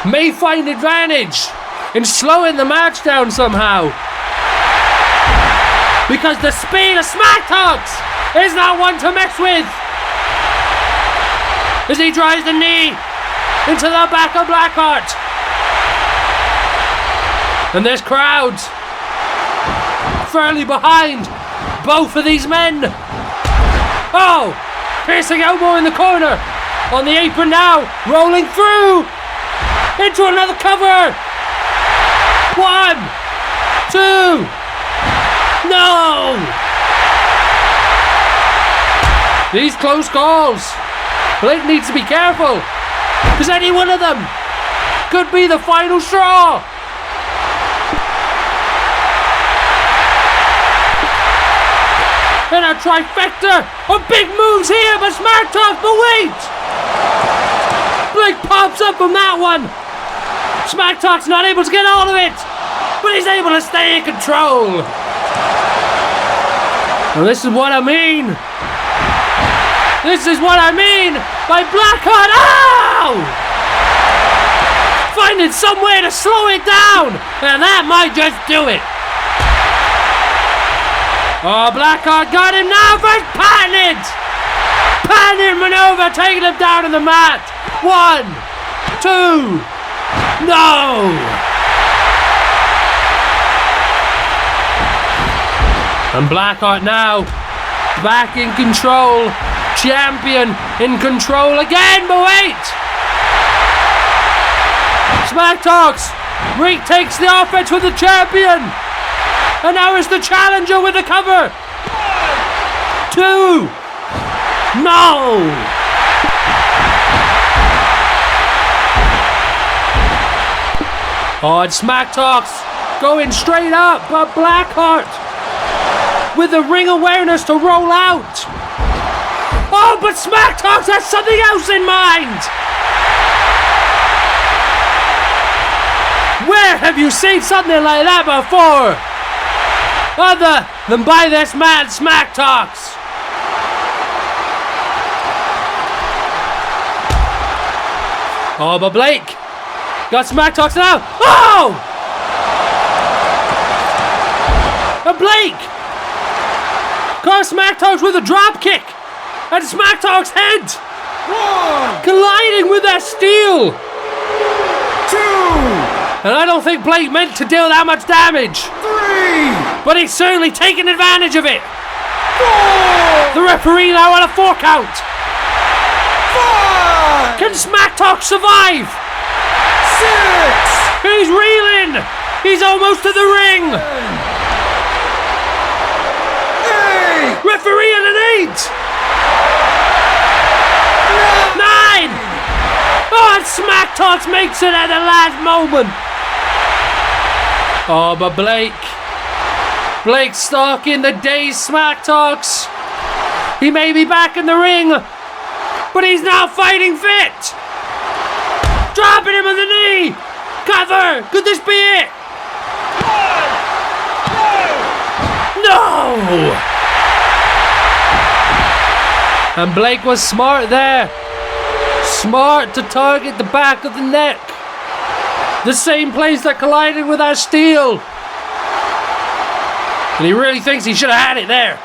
may find advantage in slowing the match down somehow. Because the speed of SmackTalks is not one to mess with. As he drives the knee into the back of Blackheart. And there's crowds fairly behind both of these men. Oh! Piercing elbow in the corner. On the apron now. Rolling through. Into another cover. 1, 2. No. These close calls. Blake needs to be careful. Because any one of them could be the final straw. And a trifecta of big moves here, but SmackTalks, but wait! Blake pops up from that one. SmackTalks not able to get all of it, but he's able to stay in control. And this is what I mean. This is what I mean by Blackheart. Ow! Finding some way to slow it down, and that might just do it. Oh, Blackheart got him now for his patented maneuver, taking him down to the mat. 1, 2, no! And Blackheart now back in control. Champion in control again, but wait! SmackTalks retakes the offense with the champion. And now is the challenger with the cover. 2. No. Oh, and SmackTalks going straight up, but Blackheart with the ring awareness to roll out. Oh, but SmackTalks has something else in mind. Where have you seen something like that before? Other than by this man, SmackTalks. Oh, but Blake Got SmackTalks now. Oh! And Blake caught SmackTalks with a drop kick. And SmackTalks' head colliding with that steel. 2. And I don't think Blake meant to deal that much damage. 3. But he's certainly taken advantage of it. 4. The referee now on a 4 count. 5. Can SmackTalks survive? 6. He's reeling. He's almost to the ring. 8. Referee at an 8. 9. Oh, and SmackTalks makes it at the last moment. Oh, but Blake's stuck in the day's SmackTalks. He may be back in the ring, but he's now fighting fit. Dropping him on the knee. Cover. Could this be it? No. And Blake was smart there. Smart to target the back of the neck. The same place that collided with our steel. And he really thinks he should have had it there.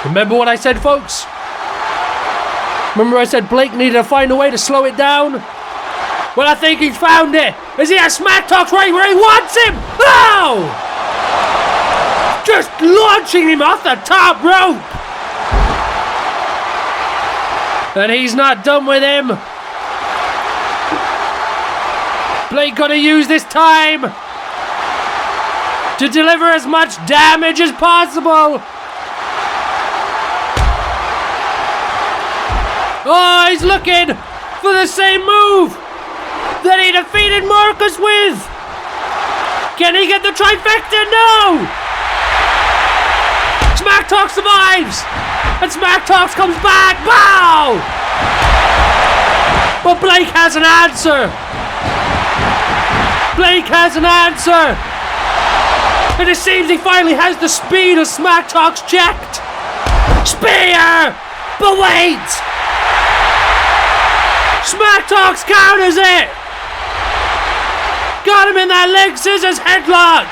Remember what I said, folks? Remember I said Blake needed to find a way to slow it down? Well, I think he's found it. Is he at SmackTalks right where he wants him? Oh! Just launching him off the top rope. And he's not done with him. Blake gonna use this time to deliver as much damage as possible. Oh, he's looking for the same move that he defeated Marcus with. Can he get the trifecta? No! SmackTalks survives! And SmackTalks comes back! Wow! But Blake has an answer! Blake has an answer! And it seems he finally has the speed of SmackTalks checked! Spear! But wait! SmackTalks counters it! Got him in that leg scissors headlock!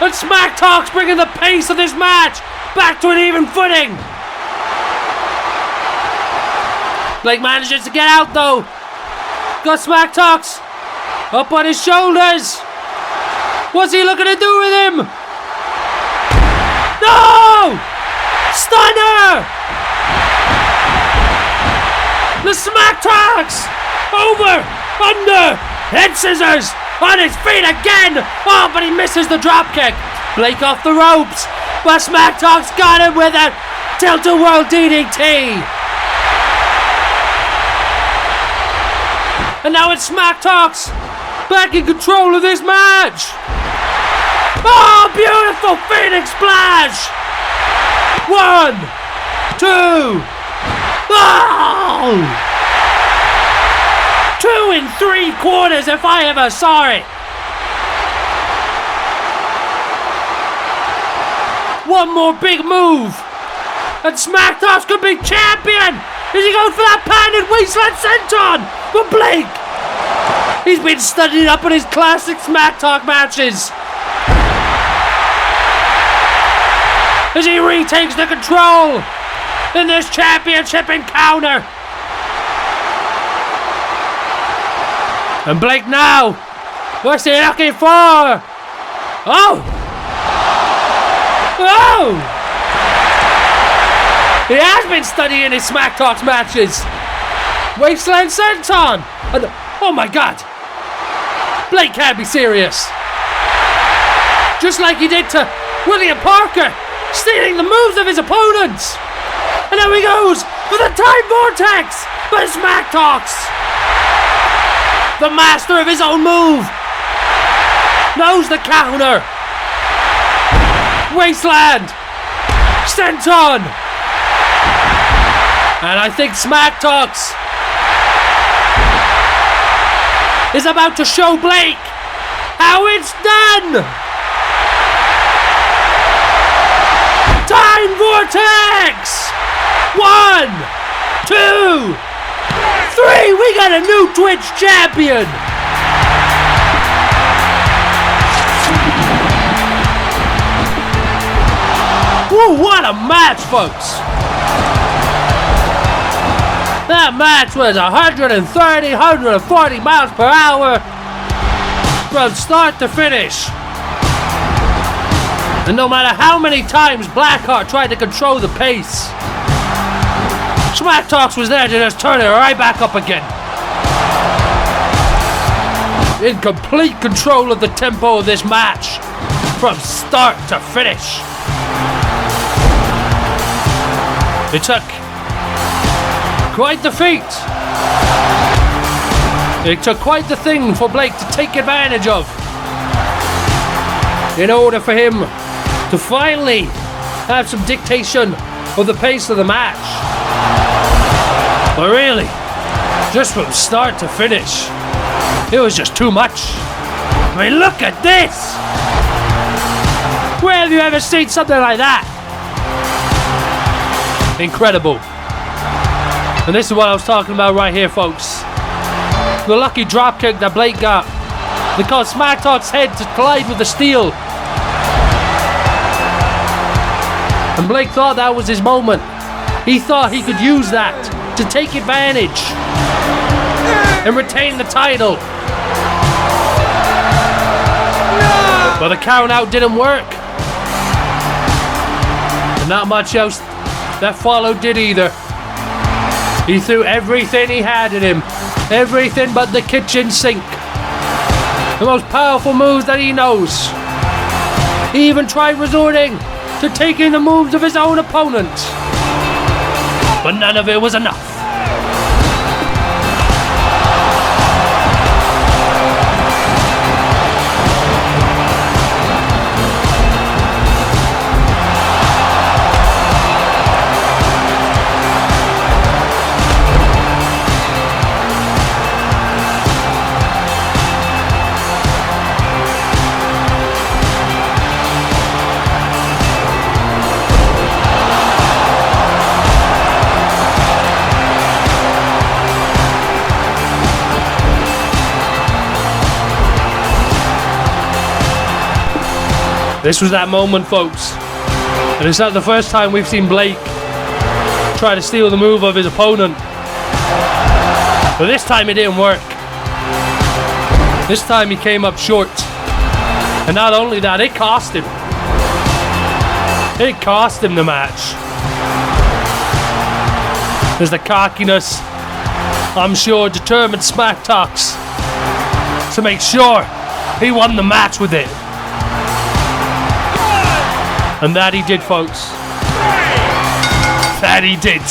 And SmackTalks bringing the pace of this match back to an even footing! Blake manages to get out though! Got SmackTalks up on his shoulders! What's he looking to do with him? No! Stunner! The SmackTalks! Over! Under! Head scissors! On his feet again! Oh, but he misses the dropkick! Blake off the ropes! But SmackTalks got him with a tilt-a-whirl DDT! And now it's SmackTalks back in control of this match! Oh, beautiful Phoenix Splash! 1, 2... Oh! 2 3/4 if I ever saw it. One more big move, and SmackTalks could be champion. Is he going for that patented wasteland senton? But Blake, he's been studying up on his classic SmackTalk matches. As he retakes the control in this championship encounter. And Blake now, what's he looking for? Oh! Oh! He has been studying his SmackTalks matches. Wasteland Senton! And, oh my god! Blake can't be serious. Just like he did to William Parker, stealing the moves of his opponents. And now he goes for the Time Vortex by SmackTalks. The master of his own move. Knows the counter. Wasteland. Senton. And I think SmackTalks is about to show Blake how it's done. attacks! 1, 2, 3! We got a new Twitch champion! Woo, what a match, folks! That match was 130, 140 miles per hour from start to finish. And no matter how many times Blackheart tried to control the pace, SmackTalks was there to just turn it right back up again. In complete control of the tempo of this match from start to finish. It took quite the feat. It took quite the thing for Blake to take advantage of in order for him to finally have some dictation of the pace of the match. But really, just from start to finish, it was just too much. I mean, look at this! Where have you ever seen something like that? Incredible. And this is what I was talking about right here, folks. The lucky dropkick that Blake got that caused SmackTalks' head to collide with the steel. And Blake thought that was his moment. He thought he could use that to take advantage and retain the title. But the count out didn't work. And not much else that followed did either. He threw everything he had in him. Everything but the kitchen sink. The most powerful moves that he knows. He even tried resorting to taking the moves of his own opponent. But none of it was enough. This was that moment, folks. And it's not the first time we've seen Blake try to steal the move of his opponent. But this time it didn't work. This time he came up short. And not only that, it cost him. It cost him the match. There's the cockiness, I'm sure, determined SmackTalks to make sure he won the match with it. And that he did, folks. That he did.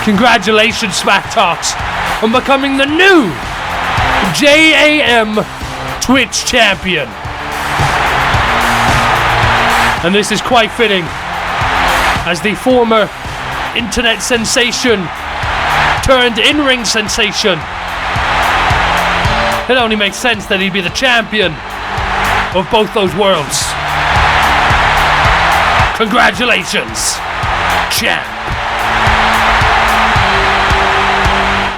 Congratulations, SmackTalks, on becoming the new JAM Twitch champion. And this is quite fitting, as the former internet sensation turned in-ring sensation. It only makes sense that he'd be the champion of both those worlds. Congratulations, champ.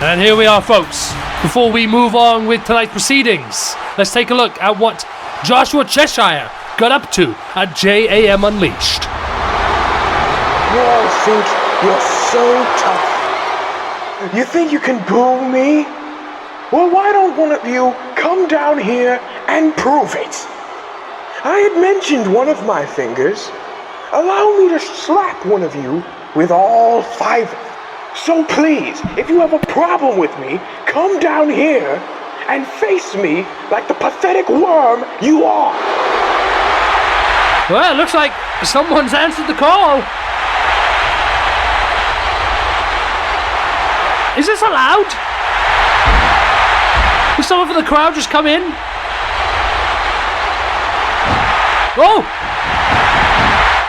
And here we are, folks. Before we move on with tonight's proceedings, let's take a look at what Joshua Cheshire got up to at JAM Unleashed. You all think you're so tough. You think you can boo me? Well, why don't one of you come down here and prove it? I had mentioned one of my fingers. Allow me to slap one of you with all 5 of them. So please, if you have a problem with me, come down here and face me like the pathetic worm you are. Well, it looks like someone's answered the call. Is this allowed? Will someone from the crowd just come in? Oh!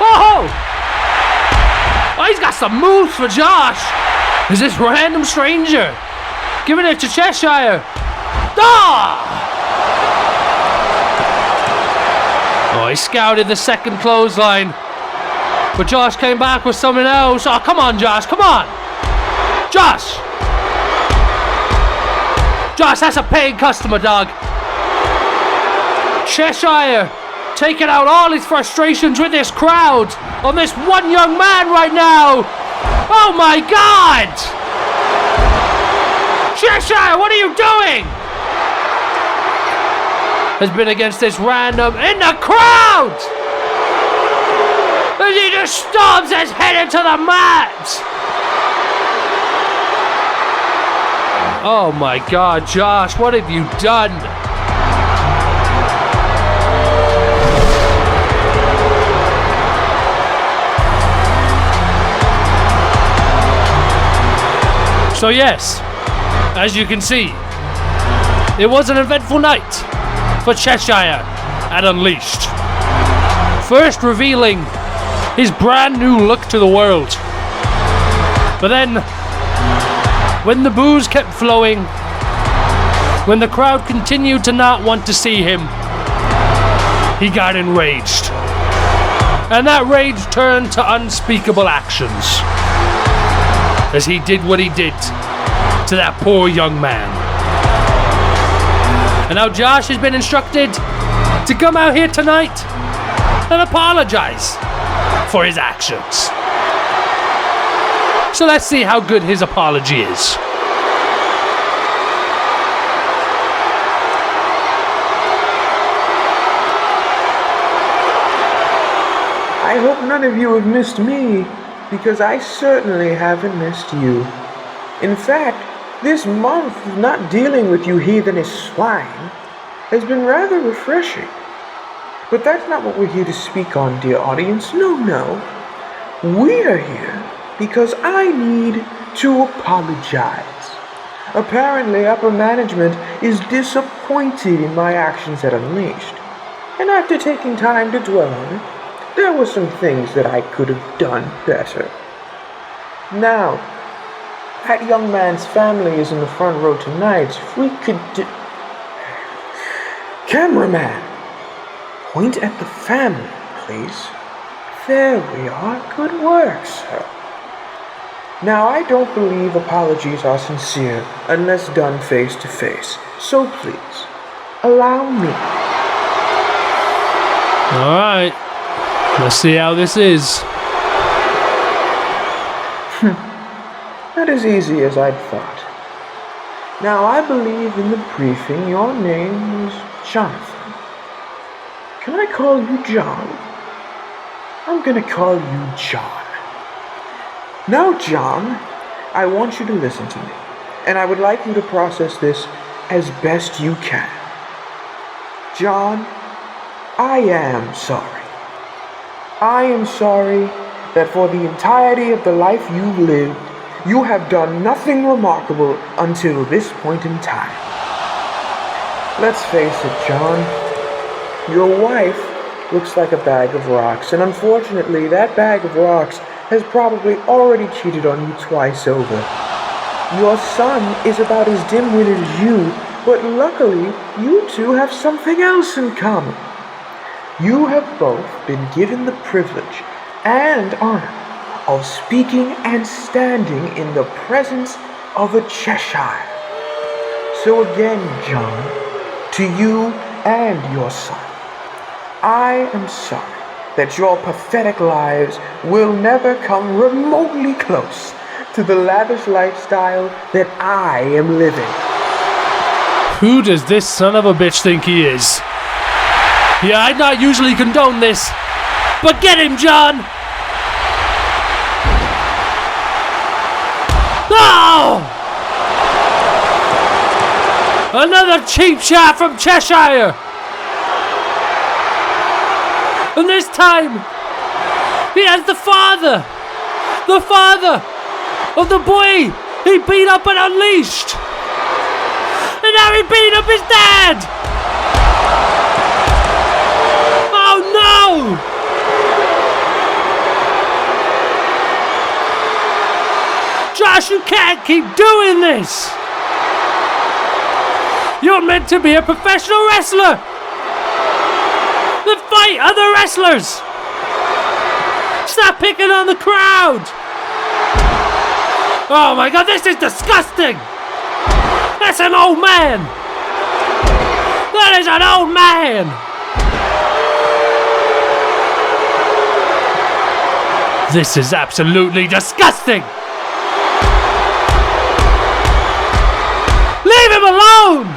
Oh! Oh, he's got some moves for Josh. Is this random stranger giving it to Cheshire? Ah! Oh, he scouted the second clothesline. But Josh came back with something else. Oh, come on, Josh, come on. Josh! Josh, that's a paid customer, dog. Cheshire taking out all his frustrations with this crowd on this one young man right now. Oh my God! Cheshire, what are you doing? Has been against this random in the crowd! As he just stomps his head into the mat! Oh my God, Josh, what have you done? So yes, as you can see, it was an eventful night for Cheshire at Unleashed. First revealing his brand new look to the world. But then, when the booze kept flowing, when the crowd continued to not want to see him, he got enraged. And that rage turned to unspeakable actions, as he did what he did to that poor young man. And now Josh has been instructed to come out here tonight and apologize for his actions. So let's see how good his apology is. I hope none of you have missed me, because I certainly haven't missed you. In fact, this month of not dealing with you heathenish swine has been rather refreshing. But that's not what we're here to speak on, dear audience. No. We're here because I need to apologize. Apparently, upper management is disappointed in my actions at Unleashed. And after taking time to dwell on it, there were some things that I could have done better. Now, that young man's family is in the front row tonight. If we could Cameraman, point at the family, please. There we are. Good work, sir. Now, I don't believe apologies are sincere unless done face to face. So please, allow me. All right. Let's see how this is. Not as easy as I'd thought. Now, I believe in the briefing your name is Jonathan. Can I call you John? I'm gonna call you John. Now, John, I want you to listen to me, and I would like you to process this as best you can. John, I am sorry. I am sorry that for the entirety of the life you've lived, you have done nothing remarkable until this point in time. Let's face it, John. Your wife looks like a bag of rocks, and unfortunately, that bag of rocks has probably already cheated on you twice over. Your son is about as dim-witted as you, but luckily, you two have something else in common. You have both been given the privilege and honor of speaking and standing in the presence of a Cheshire. So again, John, to you and your son, I am sorry that your pathetic lives will never come remotely close to the lavish lifestyle that I am living. Who does this son of a bitch think he is? Yeah, I'd not usually condone this, but get him, John! Oh! Another cheap shot from Cheshire! And this time, he has the father of the boy he beat up and Unleashed! And now he beat up his dad! Oh no! Josh, you can't keep doing this! You're meant to be a professional wrestler! Then fight other wrestlers! Stop picking on the crowd! Oh my god, this is disgusting! That's an old man! That is an old man! This is absolutely disgusting! Leave him alone!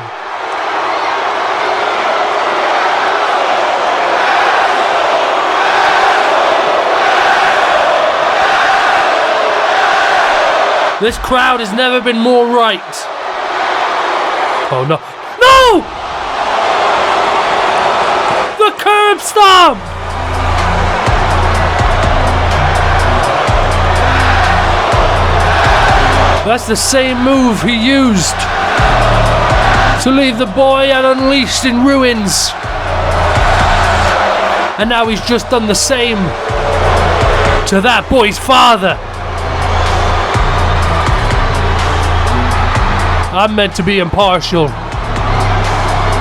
This crowd has never been more right. Oh no. No! The curb stomp! That's the same move he used to leave the boy and Unleashed in ruins. And now he's just done the same to that boy's father. I'm meant to be impartial,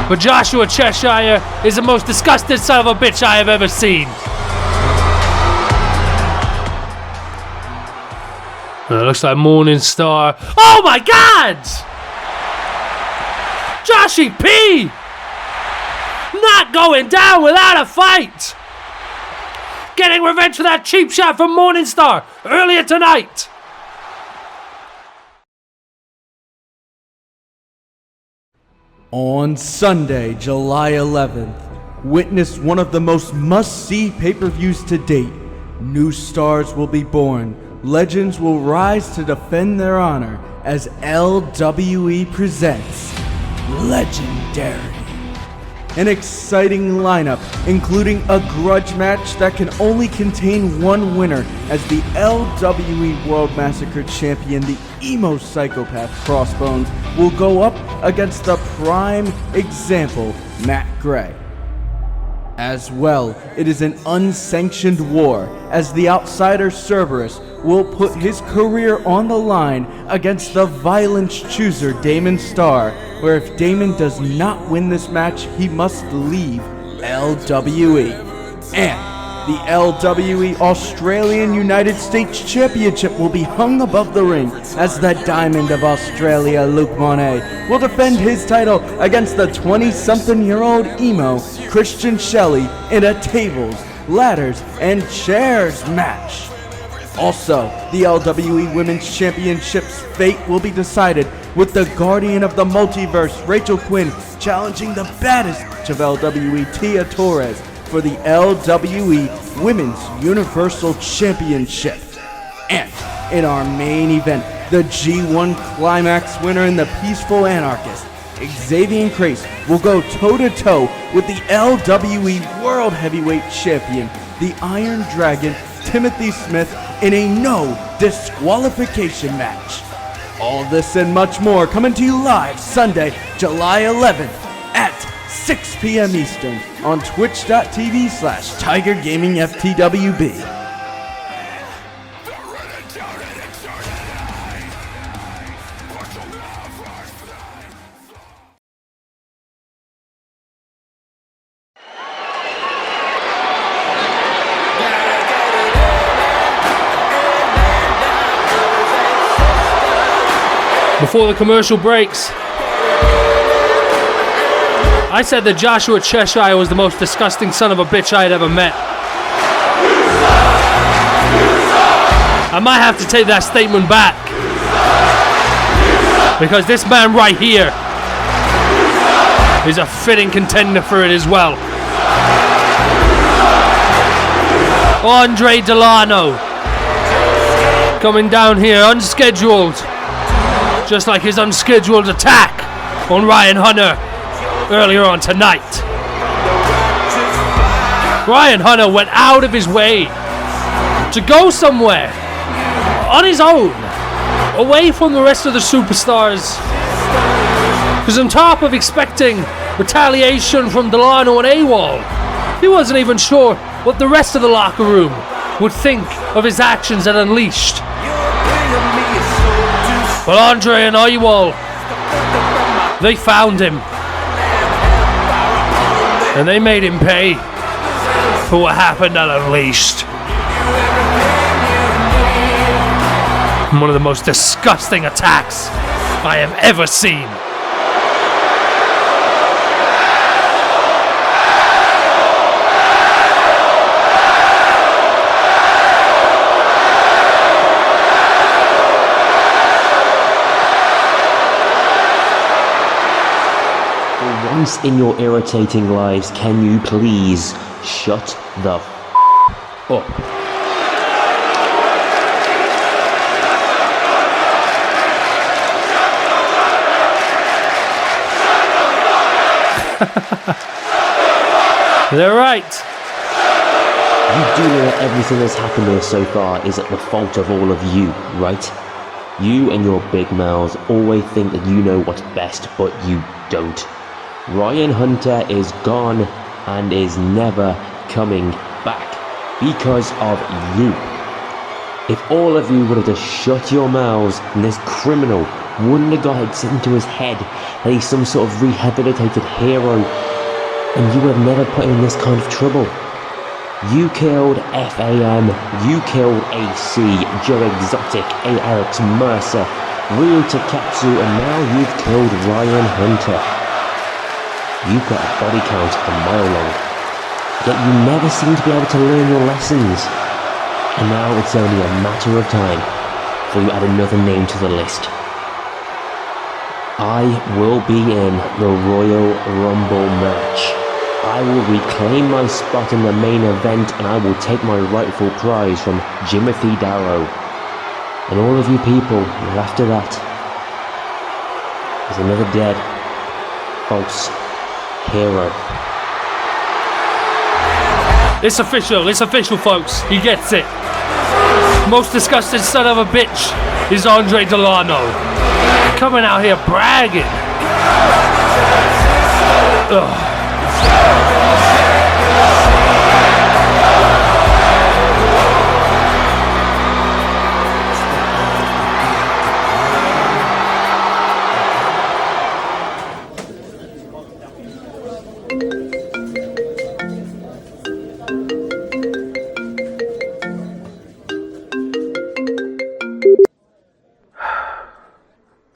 but Joshua Cheshire is the most disgusting son of a bitch I have ever seen. It looks like Morning Star. Oh my god! Joshie P! Not going down without a fight! Getting revenge for that cheap shot from Morning Star earlier tonight! On Sunday, July 11th, witness one of the most must-see pay-per-views to date. New stars will be born. Legends will rise to defend their honor as LWE presents Legendary. An exciting lineup, including a grudge match that can only contain one winner, as the LWE World Massacre Champion, the emo psychopath Crossbones, will go up against the prime example, Matt Gray. As well, it is an unsanctioned war, as the outsider Cerberus will put his career on the line against the violence chooser Damon Starr, where if Damon does not win this match, he must leave LWE. And the LWE Australian United States Championship will be hung above the ring, as the Diamond of Australia, Luke Monet, will defend his title against the 20-something-year-old emo, Christian Shelley, in a tables, ladders, and chairs match. Also, the LWE Women's Championship's fate will be decided with the Guardian of the Multiverse, Rachel Quinn, challenging the baddest bitch of LWE, Tia Torres, for the LWE Women's Universal Championship. And in our main event, the G1 Climax winner and the Peaceful Anarchist, Xavier Crace, will go toe-to-toe with the LWE World Heavyweight Champion, the Iron Dragon, Timothy Smith, in a no disqualification match. All this and much more coming to you live Sunday, July 11th at 6 p.m. Eastern on twitch.tv/TigerGamingFTWB. Before the commercial breaks, I said that Joshua Cheshire was the most disgusting son of a bitch I had ever met. I might have to take that statement back, because this man right here is a fitting contender for it as well. Andre Delano coming down here unscheduled, just like his unscheduled attack on Ryan Hunter earlier on tonight. Ryan Hunter went out of his way to go somewhere on his own, away from the rest of the superstars, because on top of expecting retaliation from Delano and AWOL, he wasn't even sure what the rest of the locker room would think of his actions at Unleashed. But Andre and AWOL, they found him, and they made him pay for what happened at Unleashed. One of the most disgusting attacks I have ever seen. For once in your irritating lives, can you please shut the up? They're right. You do know that everything that's happened here so far is at the fault of all of you, right? You and your big mouths always think that you know what's best, but you don't. Ryan Hunter is gone and is never coming back because of you. If all of you would have just shut your mouths, then this criminal wouldn't have got it sent into his head that he's some sort of rehabilitated hero, and you would have never put him in this kind of trouble. You killed FAM, you killed AC, Joe Exotic, A. Alex Mercer, Ryu Takatsu, and now you've killed Ryan Hunter. You've got a body count a mile long, yet you never seem to be able to learn your lessons. And now it's only a matter of time before you add another name to the list. I will be in the Royal Rumble match. I will reclaim my spot in the main event, and I will take my rightful prize from Jimothy Daro. And all of you people, after that, is another dead, false hero. It's official, folks. He gets it. Most disgusting son of a bitch is Andre Delano. Coming out here bragging. Ugh.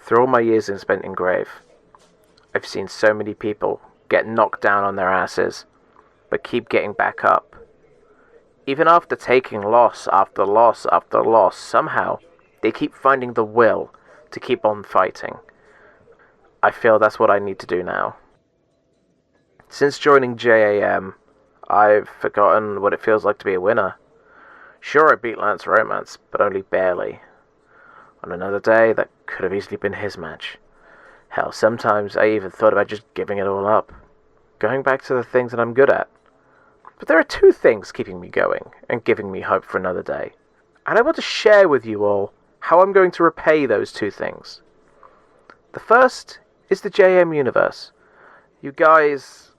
Through all my years spent in grave, I've seen so many people get knocked down on their asses, but keep getting back up. Even after taking loss after loss after loss, somehow they keep finding the will to keep on fighting. I feel that's what I need to do now. Since joining JAM, I've forgotten what it feels like to be a winner. Sure, I beat Lance Romance, but only barely. On another day, that could have easily been his match. Hell, sometimes I even thought about just giving it all up, going back to the things that I'm good at. But there are two things keeping me going and giving me hope for another day. And I want to share with you all how I'm going to repay those two things. The first is the JM universe. You guys...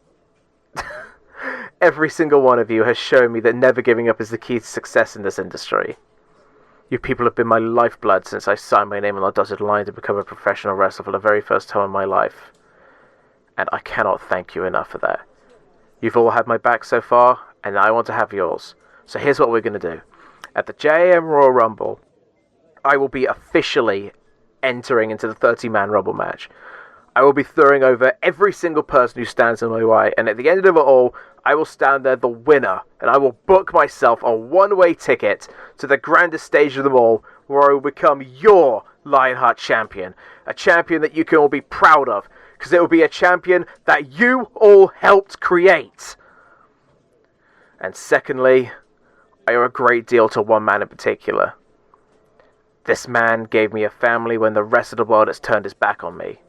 every single one of you has shown me that never giving up is the key to success in this industry. You people have been my lifeblood since I signed my name on the dotted line to become a professional wrestler for the very first time in my life. And I cannot thank you enough for that. You've all had my back so far, and I want to have yours. So here's what we're going to do. At the JAM Royal Rumble, I will be officially entering into the 30-man Rumble match. I will be throwing over every single person who stands in my way, and at the end of it all, I will stand there the winner, and I will book myself a one-way ticket to the grandest stage of them all, where I will become your Lionheart champion. A champion that you can all be proud of, because it will be a champion that you all helped create. And secondly, I owe a great deal to one man in particular. This man gave me a family when the rest of the world has turned his back on me.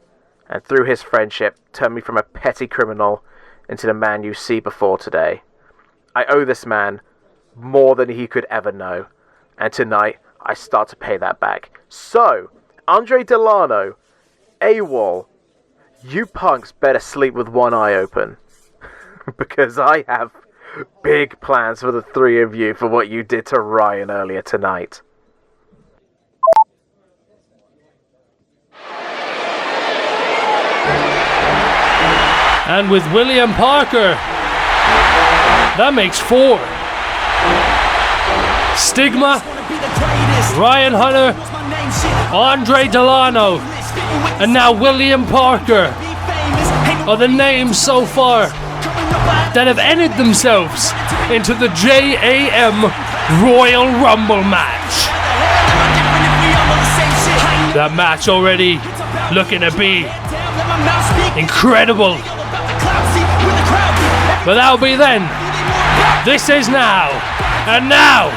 And through his friendship, turned me from a petty criminal into the man you see before today. I owe this man more than he could ever know. And tonight, I start to pay that back. So, Andre Delano, AWOL, you punks better sleep with one eye open. Because I have big plans for the three of you for what you did to Ryan earlier tonight. And with William Parker, that makes 4. Stigma, Ryan Hunter, Andre Delano, and now William Parker are the names so far that have entered themselves into the JAM Royal Rumble match. That match already looking to be incredible. But that'll be then. This is now. And now,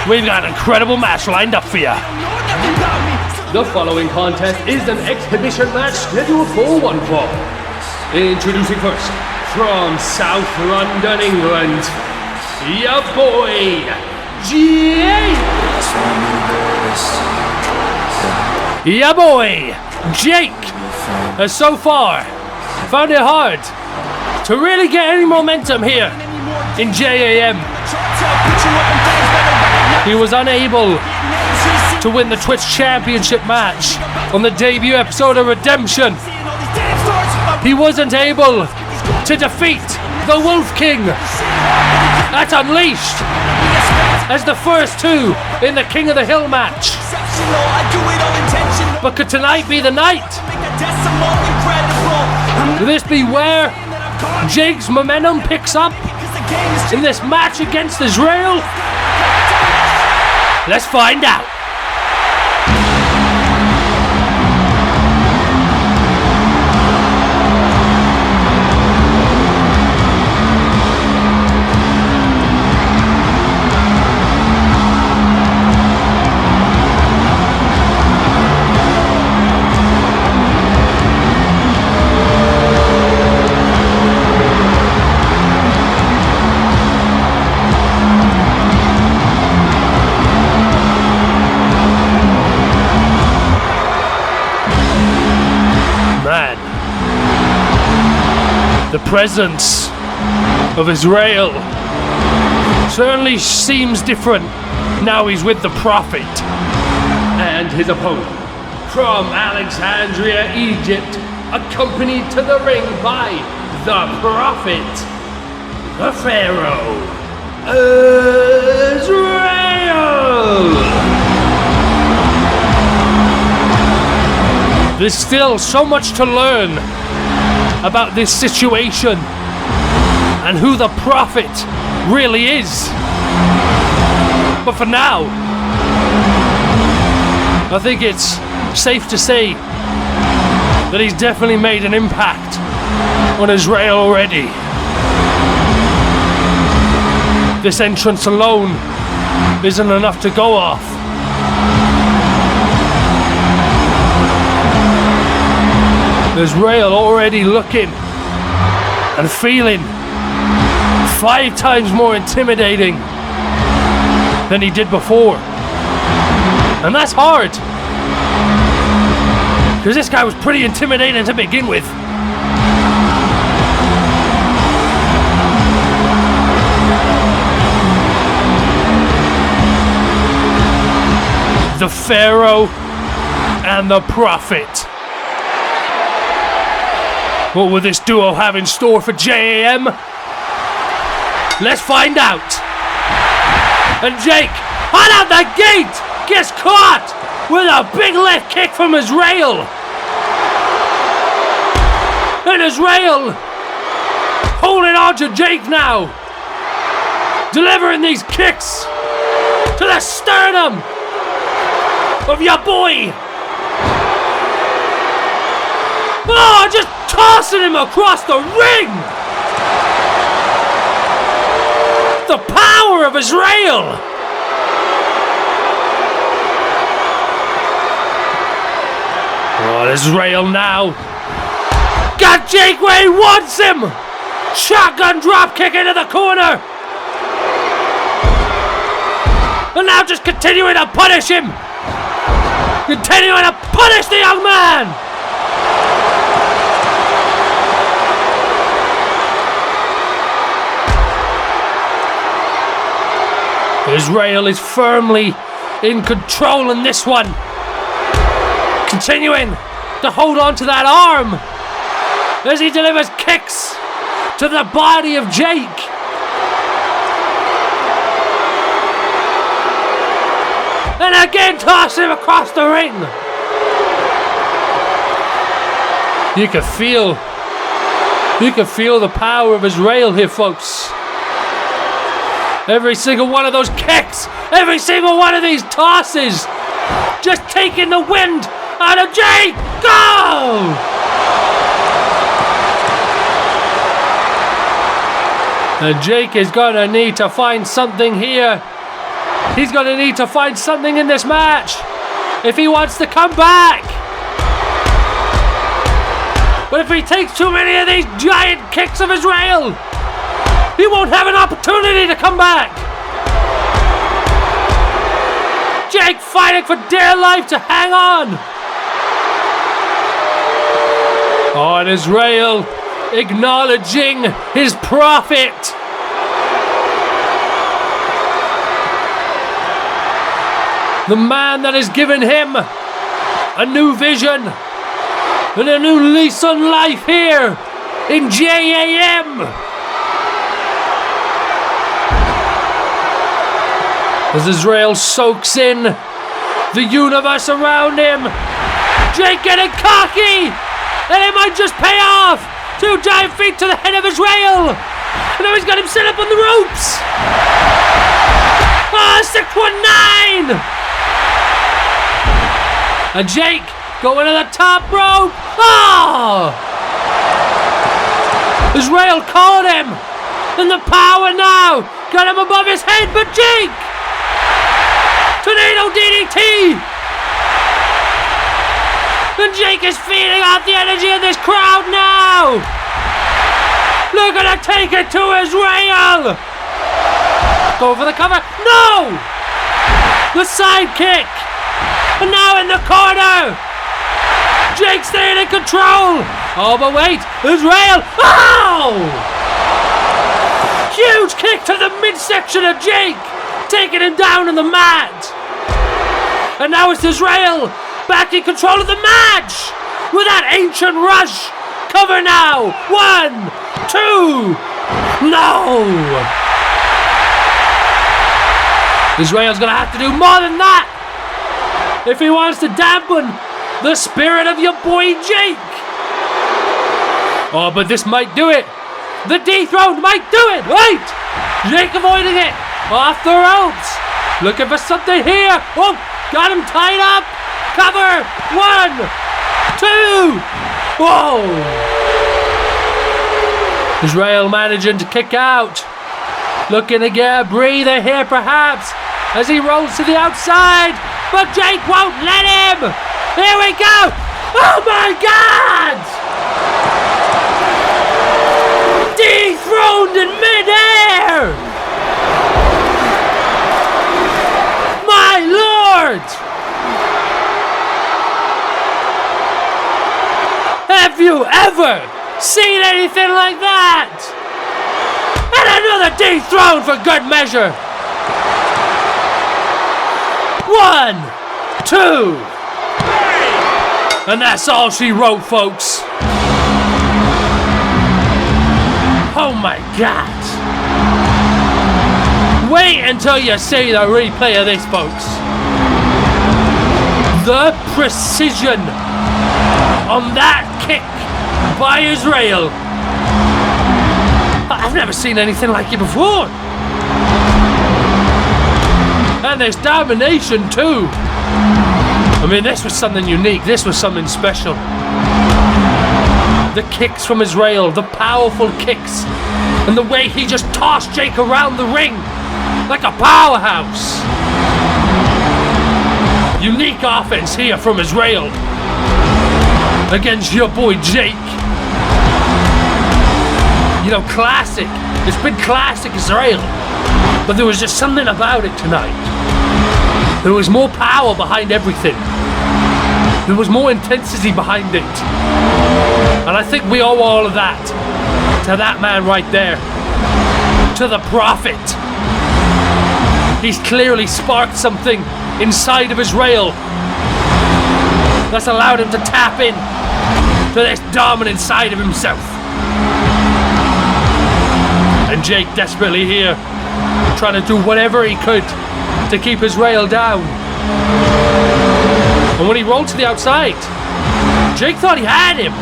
we've got an incredible match lined up for you. The following contest is an exhibition match scheduled for one fall. Introducing first, from South London, England, ya boy, Jake! Ya boy, Jake has so far found it hard to really get any momentum here in JAM. He was unable to win the Twitch Championship match on the debut episode of Redemption. He wasn't able to defeat the Wolf King at Unleashed as the first two in the King of the Hill match. But could tonight be the night? Will this be where Jake's momentum picks up in this match against Azreal? Let's find out. The presence of Azreal certainly seems different now he's with the Prophet. And his opponent, from Alexandria, Egypt, accompanied to the ring by the Prophet, the Pharaoh, Azreal! There's still so much to learn about this situation and who the Prophet really is. But for now, I think it's safe to say that he's definitely made an impact on Azreal already. This entrance alone isn't enough to go off. Azreal already looking and feeling 5 times more intimidating than he did before. And that's hard, because this guy was pretty intimidating to begin with. The Pharaoh and the Prophet. What will this duo have in store for JAM? Let's find out. And Jake, out of the gate, gets caught with a big left kick from Azreal. And Azreal holding on to Jake now, delivering these kicks to the sternum of your boy. Oh, just tossing him across the ring! The power of Azreal! Oh, Azreal now got Jake where he wants him! Shotgun drop kick into the corner! And now just continuing to punish him! Continuing to punish the young man! Azreal is firmly in control in this one. Continuing to hold on to that arm as he delivers kicks to the body of Jake. And again toss him across the ring. You can feel the power of Azreal here, folks. Every single one of those kicks, every single one of these tosses, just taking the wind out of Jake. Go! And Jake is gonna need to find something here. He's gonna need to find something in this match if he wants to come back. But if he takes too many of these giant kicks of Azreal, he won't have an opportunity to come back. Jake fighting for dear life to hang on. Oh, and Azreal acknowledging his prophet. The man that has given him a new vision and a new lease on life here in JAM. As Azreal soaks in the universe around him, Jake getting cocky, and it might just pay off. 2 giant feet to the head of Azreal, and now he's got him set up on the ropes. Ah, 619, and Jake going to the top rope. Oh! Azreal caught him, and the power now got him above his head, but Jake, tornado DDT, and Jake is feeding off the energy of this crowd now. Looking to take it to Azreal. Go for the cover. No! The side kick. And now in the corner. Jake staying in control. Oh, but wait. Azreal. Oh! Huge kick to the midsection of Jake. Taking him down on the mat. And now it's Azreal back in control of the match with that ancient rush. Cover now. 1, 2. No. Azreal's gonna have to do more than that if he wants to dampen the spirit of your boy Jake. Oh, but this might do it. The dethroned might do it. Wait. Jake avoiding it. Off the ropes. Looking for something here. Oh, got him tied up. Cover. 1, 2. Whoa. Azreal managing to kick out. Looking to get a breather here perhaps as he rolls to the outside. But Jake won't let him. Here we go. Oh my God. Dethroned in midair. My Lord. Have you ever seen anything like that? And another dethrone for good measure. 1, 2. And that's all she wrote, folks. Oh my God. Wait until you see the replay of this, folks. The precision on that kick by Azreal. I've never seen anything like it before. And there's domination too. I mean, this was something unique. This was something special. The kicks from Azreal, the powerful kicks, and the way he just tossed Jake around the ring like a powerhouse. Unique offense here from Azreal against your boy Jake. You know, classic. It's been classic Azreal, but there was just something about it tonight. There was more power behind everything. There was more intensity behind it. And I think we owe all of that to that man right there. To the prophet. He's clearly sparked something inside of Azreal that's allowed him to tap in to this dominant side of himself. And Jake desperately here, trying to do whatever he could to keep Azreal down. And when he rolled to the outside, Jake thought he had him.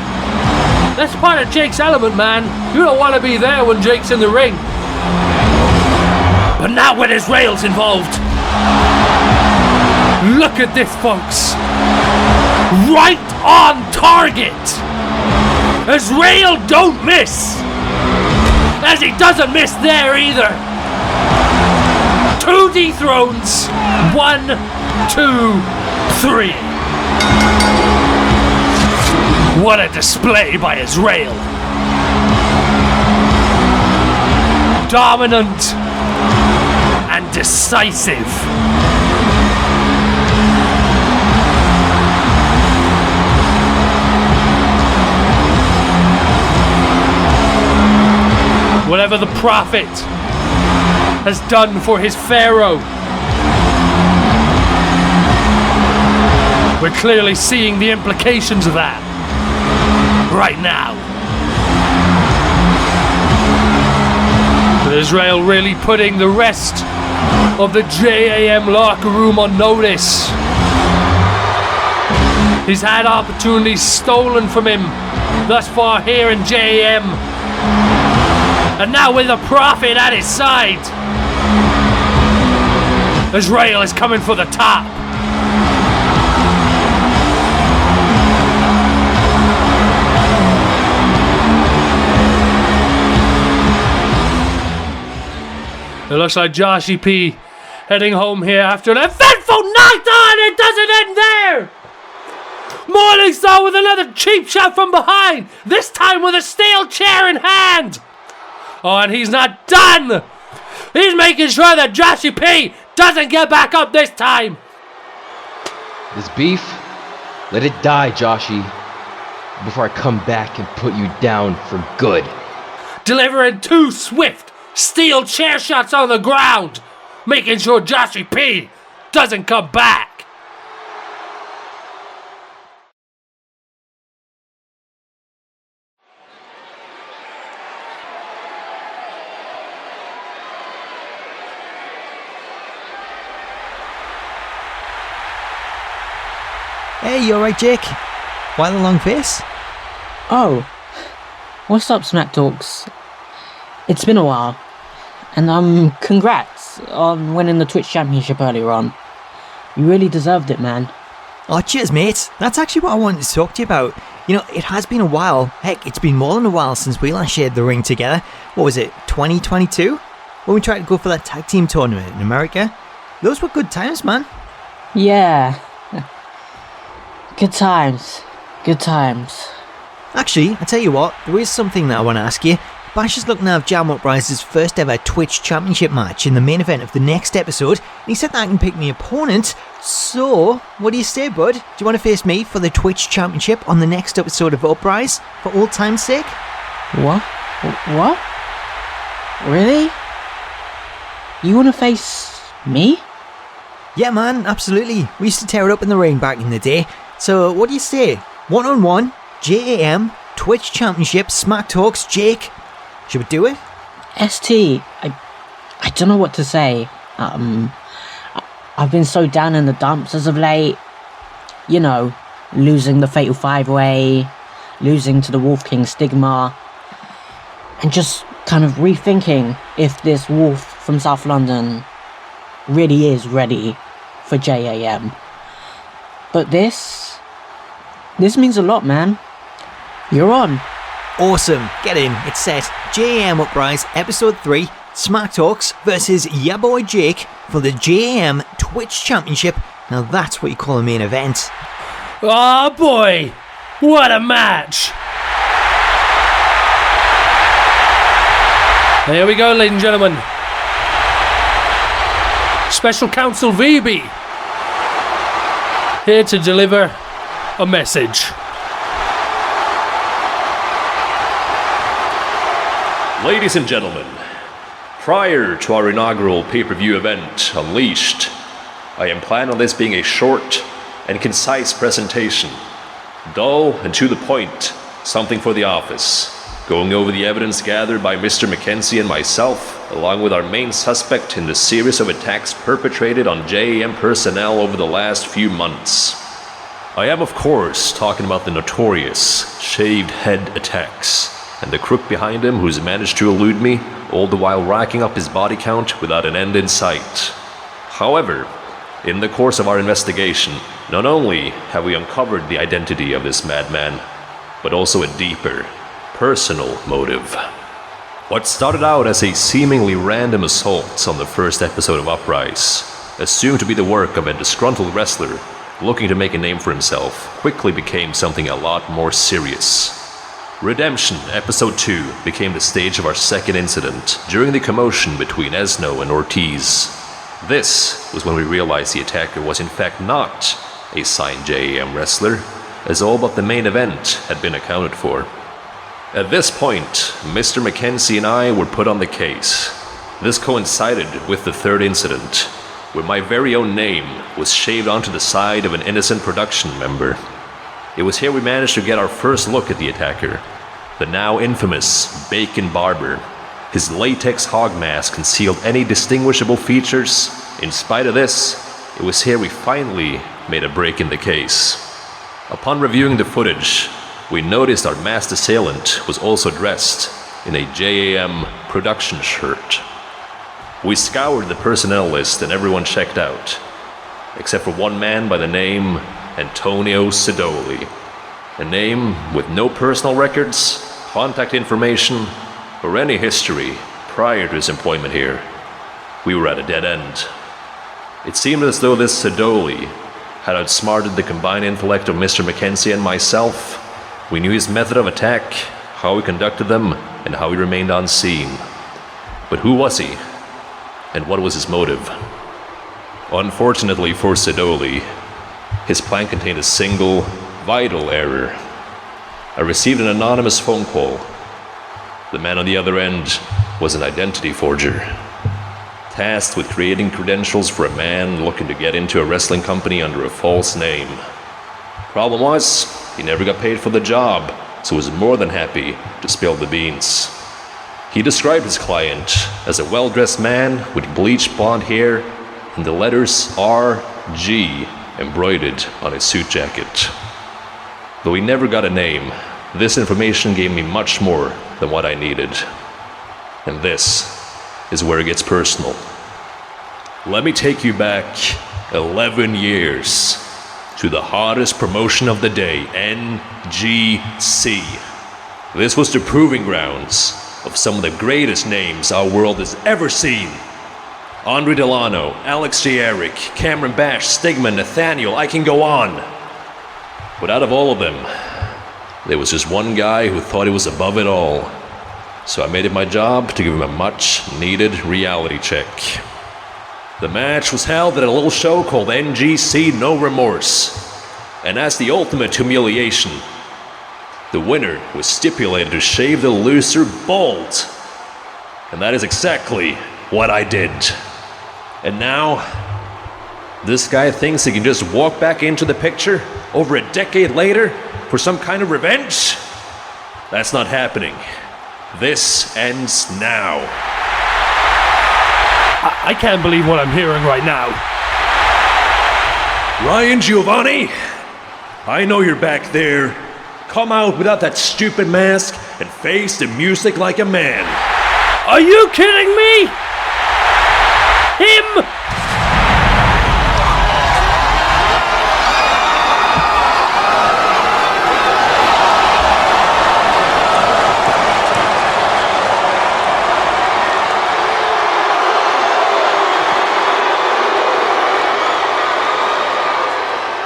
That's part of Jake's element, man. You don't want to be there when Jake's in the ring. But not when Azreal's involved. Look at this, folks. Right on target. Azreal don't miss. As he doesn't miss there either. 2 dethrones. 1, 2, 3. What a display by Azreal. Dominant and decisive. Whatever the Prophet has done for his Pharaoh, we're clearly seeing the implications of that right now. But Azreal really putting the rest of the JAM locker room on notice. He's had opportunities stolen from him thus far here in JAM. And now with the Prophet at his side, Azreal is coming for the top. It looks like Joshie P heading home here after an eventful night. Oh, and it doesn't end there. Morningstar with another cheap shot from behind, this time with a steel chair in hand. Oh, and he's not done. He's making sure that Joshie P doesn't get back up this time. This beef, let it die, Joshie, before I come back and put you down for good. Delivering 2 swift steel chair shots on the ground, making sure Joshie P doesn't come back. Hey, you alright, Jake? Why the long face? Oh, what's up, SmackTalks? It's been a while, and congrats on winning the Twitch Championship earlier on. You really deserved it, man. Oh, cheers, mate. That's actually what I wanted to talk to you about. You know, it has been a while. Heck, it's been more than a while since we last shared the ring together. What was it, 2022? When we tried to go for that tag team tournament in America? Those were good times, man. Yeah. Good times. Good times. Actually, I tell you what, there is something that I want to ask you. Bash is looking to have JaM Uprise's first ever Twitch Championship match in the main event of the next episode, and he said that I can pick me opponent. So, what do you say, bud? Do you want to face me for the Twitch Championship on the next episode of Uprise, for old time's sake? What? What? Really? You want to face me? Yeah, man, absolutely. We used to tear it up in the ring back in the day. So, what do you say? 1-on-1, JAM, Twitch Championship, SmackTalks, Jake. Should we do it? ST, I don't know what to say. I've been so down in the dumps as of late. You know, losing the Fatal 5-Way, losing to the Wolf King Stigma, and just kind of rethinking if this wolf from South London really is ready for JAM. But this means a lot, man. You're on. Awesome. Get in. It's set. JAM Uprise Episode 3, SmackTalks versus ya boy Jake for the JAM Twitch Championship. Now that's what you call a main event. Oh boy, what a match. Here we go, ladies and gentlemen. Special Counsel Vibi here to deliver a message. Ladies and gentlemen, prior to our inaugural pay-per-view event, Unleashed, I am planning on this being a short and concise presentation. Dull and to the point, something for the office. going over the evidence gathered by Mr. Mackenzie and myself, along with our main suspect in the series of attacks perpetrated on JAM personnel over the last few months. I am, of course, talking about the notorious shaved head attacks, and the crook behind him who's managed to elude me, all the while racking up his body count without an end in sight. However, in the course of our investigation, not only have we uncovered the identity of this madman, but also a deeper, personal motive. What started out as a seemingly random assault on the first episode of Uprise, assumed to be the work of a disgruntled wrestler looking to make a name for himself, quickly became something a lot more serious. Redemption Episode 2 became the stage of our second incident during the commotion between Esno and Ortiz. This was when we realized the attacker was in fact not a signed JAM wrestler, as all but the main event had been accounted for. At this point, Mr. Mackenzie and I were put on the case. This coincided with the third incident, where my very own name was shaved onto the side of an innocent production member. It was here we managed to get our first look at the attacker, the now infamous Bacon Barber. His latex hog mask concealed any distinguishable features. In spite of this, it was here we finally made a break in the case. Upon reviewing the footage, we noticed our masked assailant was also dressed in a JAM production shirt. We scoured the personnel list and everyone checked out, except for one man by the name Antonio Sidoli. A name with no personal records, contact information, or any history prior to his employment here. We were at a dead end. It seemed as though this Sidoli had outsmarted the combined intellect of Mr. Mackenzie and myself. We knew his method of attack, how he conducted them, and how he remained unseen. But who was he? And what was his motive? Unfortunately for Sidoli, his plan contained a single, vital error. I received an anonymous phone call. The man on the other end was an identity forger, tasked with creating credentials for a man looking to get into a wrestling company under a false name. Problem was, he never got paid for the job, so was more than happy to spill the beans. He described his client as a well-dressed man with bleached blonde hair and the letters RG embroidered on his suit jacket. Though he never got a name, this information gave me much more than what I needed. And this is where it gets personal. Let me take you back 11 years to the hottest promotion of the day, NGC. This was the proving grounds of some of the greatest names our world has ever seen. Andre Delano, Alex J. Eric, Cameron Bash, Stigma, Nathaniel, I can go on. But out of all of them, there was just one guy who thought he was above it all. So I made it my job to give him a much-needed reality check. The match was held at a little show called NGC No Remorse. And as the ultimate humiliation, the winner was stipulated to shave the loser bald. And that is exactly what I did. And now, this guy thinks he can just walk back into the picture over a decade later for some kind of revenge? That's not happening. This ends now. I can't believe what I'm hearing right now. Ryan Giovanni, I know you're back there. Come out without that stupid mask and face the music like a man. Are you kidding me? Him?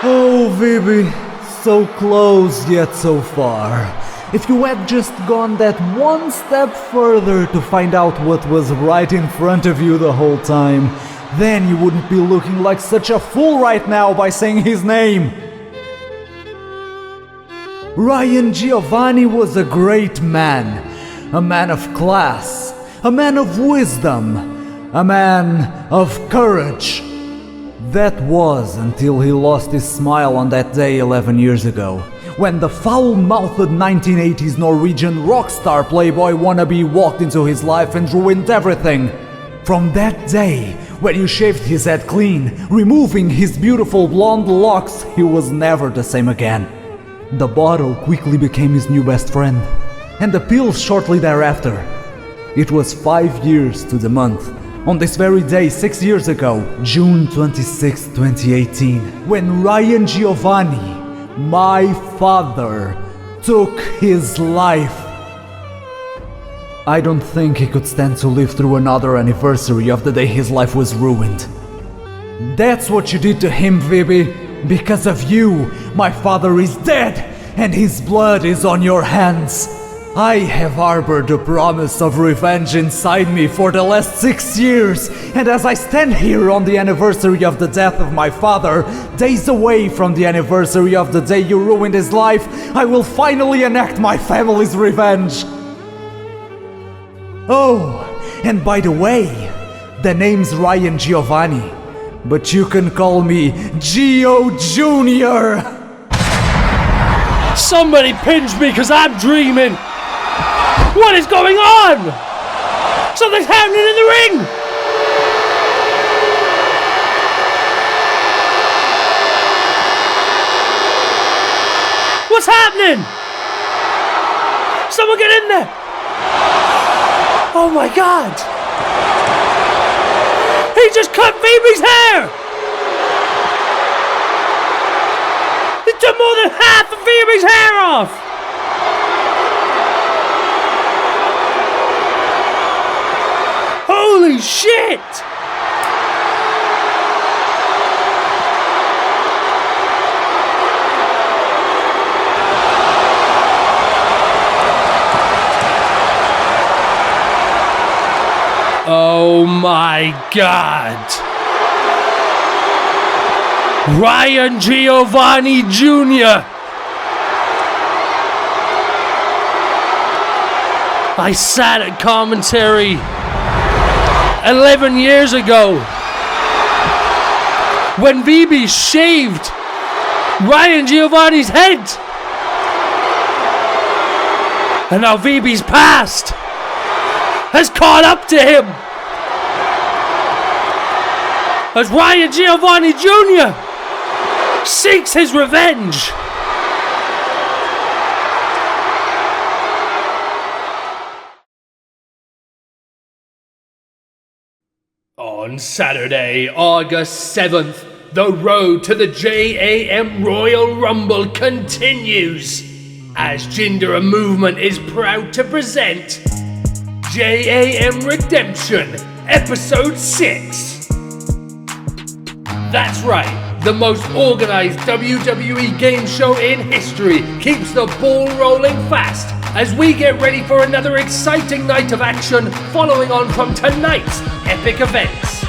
Oh, Vibi, so close yet so far. If you had just gone that one step further to find out what was right in front of you the whole time, then you wouldn't be looking like such a fool right now by saying his name. Ryan Giovanni was a great man. A man of class. A man of wisdom. A man of courage. That was until he lost his smile on that day 11 years ago, when the foul-mouthed 1980s Norwegian rock star playboy wannabe walked into his life and ruined everything. From that day, when you shaved his head clean, removing his beautiful blonde locks, he was never the same again. The bottle quickly became his new best friend, and the pills shortly thereafter. It was 5 years to the month, on this very day 6 years ago, June 26, 2018, when Ryan Giovanni, my father, took his life. I don't think he could stand to live through another anniversary of the day his life was ruined. That's what you did to him, Vibi. Because of you, my father is dead, and his blood is on your hands. I have harbored the promise of revenge inside me for the last 6 years, and as I stand here on the anniversary of the death of my father, days away from the anniversary of the day you ruined his life, I will finally enact my family's revenge. Oh, and by the way, the name's Ryan Giovanni, but you can call me Gio Jr. Somebody pinch me because I'm dreaming. What is going on? Something's happening in the ring. What's happening? Someone get in there. Oh my God. He just cut Phoebe's hair. He took more than half of Phoebe's hair off. Holy shit! Oh my God! Ryan Giovanni Jr. I sat at commentary 11 years ago when Vibi shaved Ryan Giovanni's head, and now Vibi's past has caught up to him as Ryan Giovanni Jr. seeks his revenge. On Saturday, August 7th, the road to the JAM Royal Rumble continues, as Jinder Movement is proud to present JAM Redemption, Episode 6. That's right, the most organized WWE game show in history keeps the ball rolling fast as we get ready for another exciting night of action following on from tonight's epic events.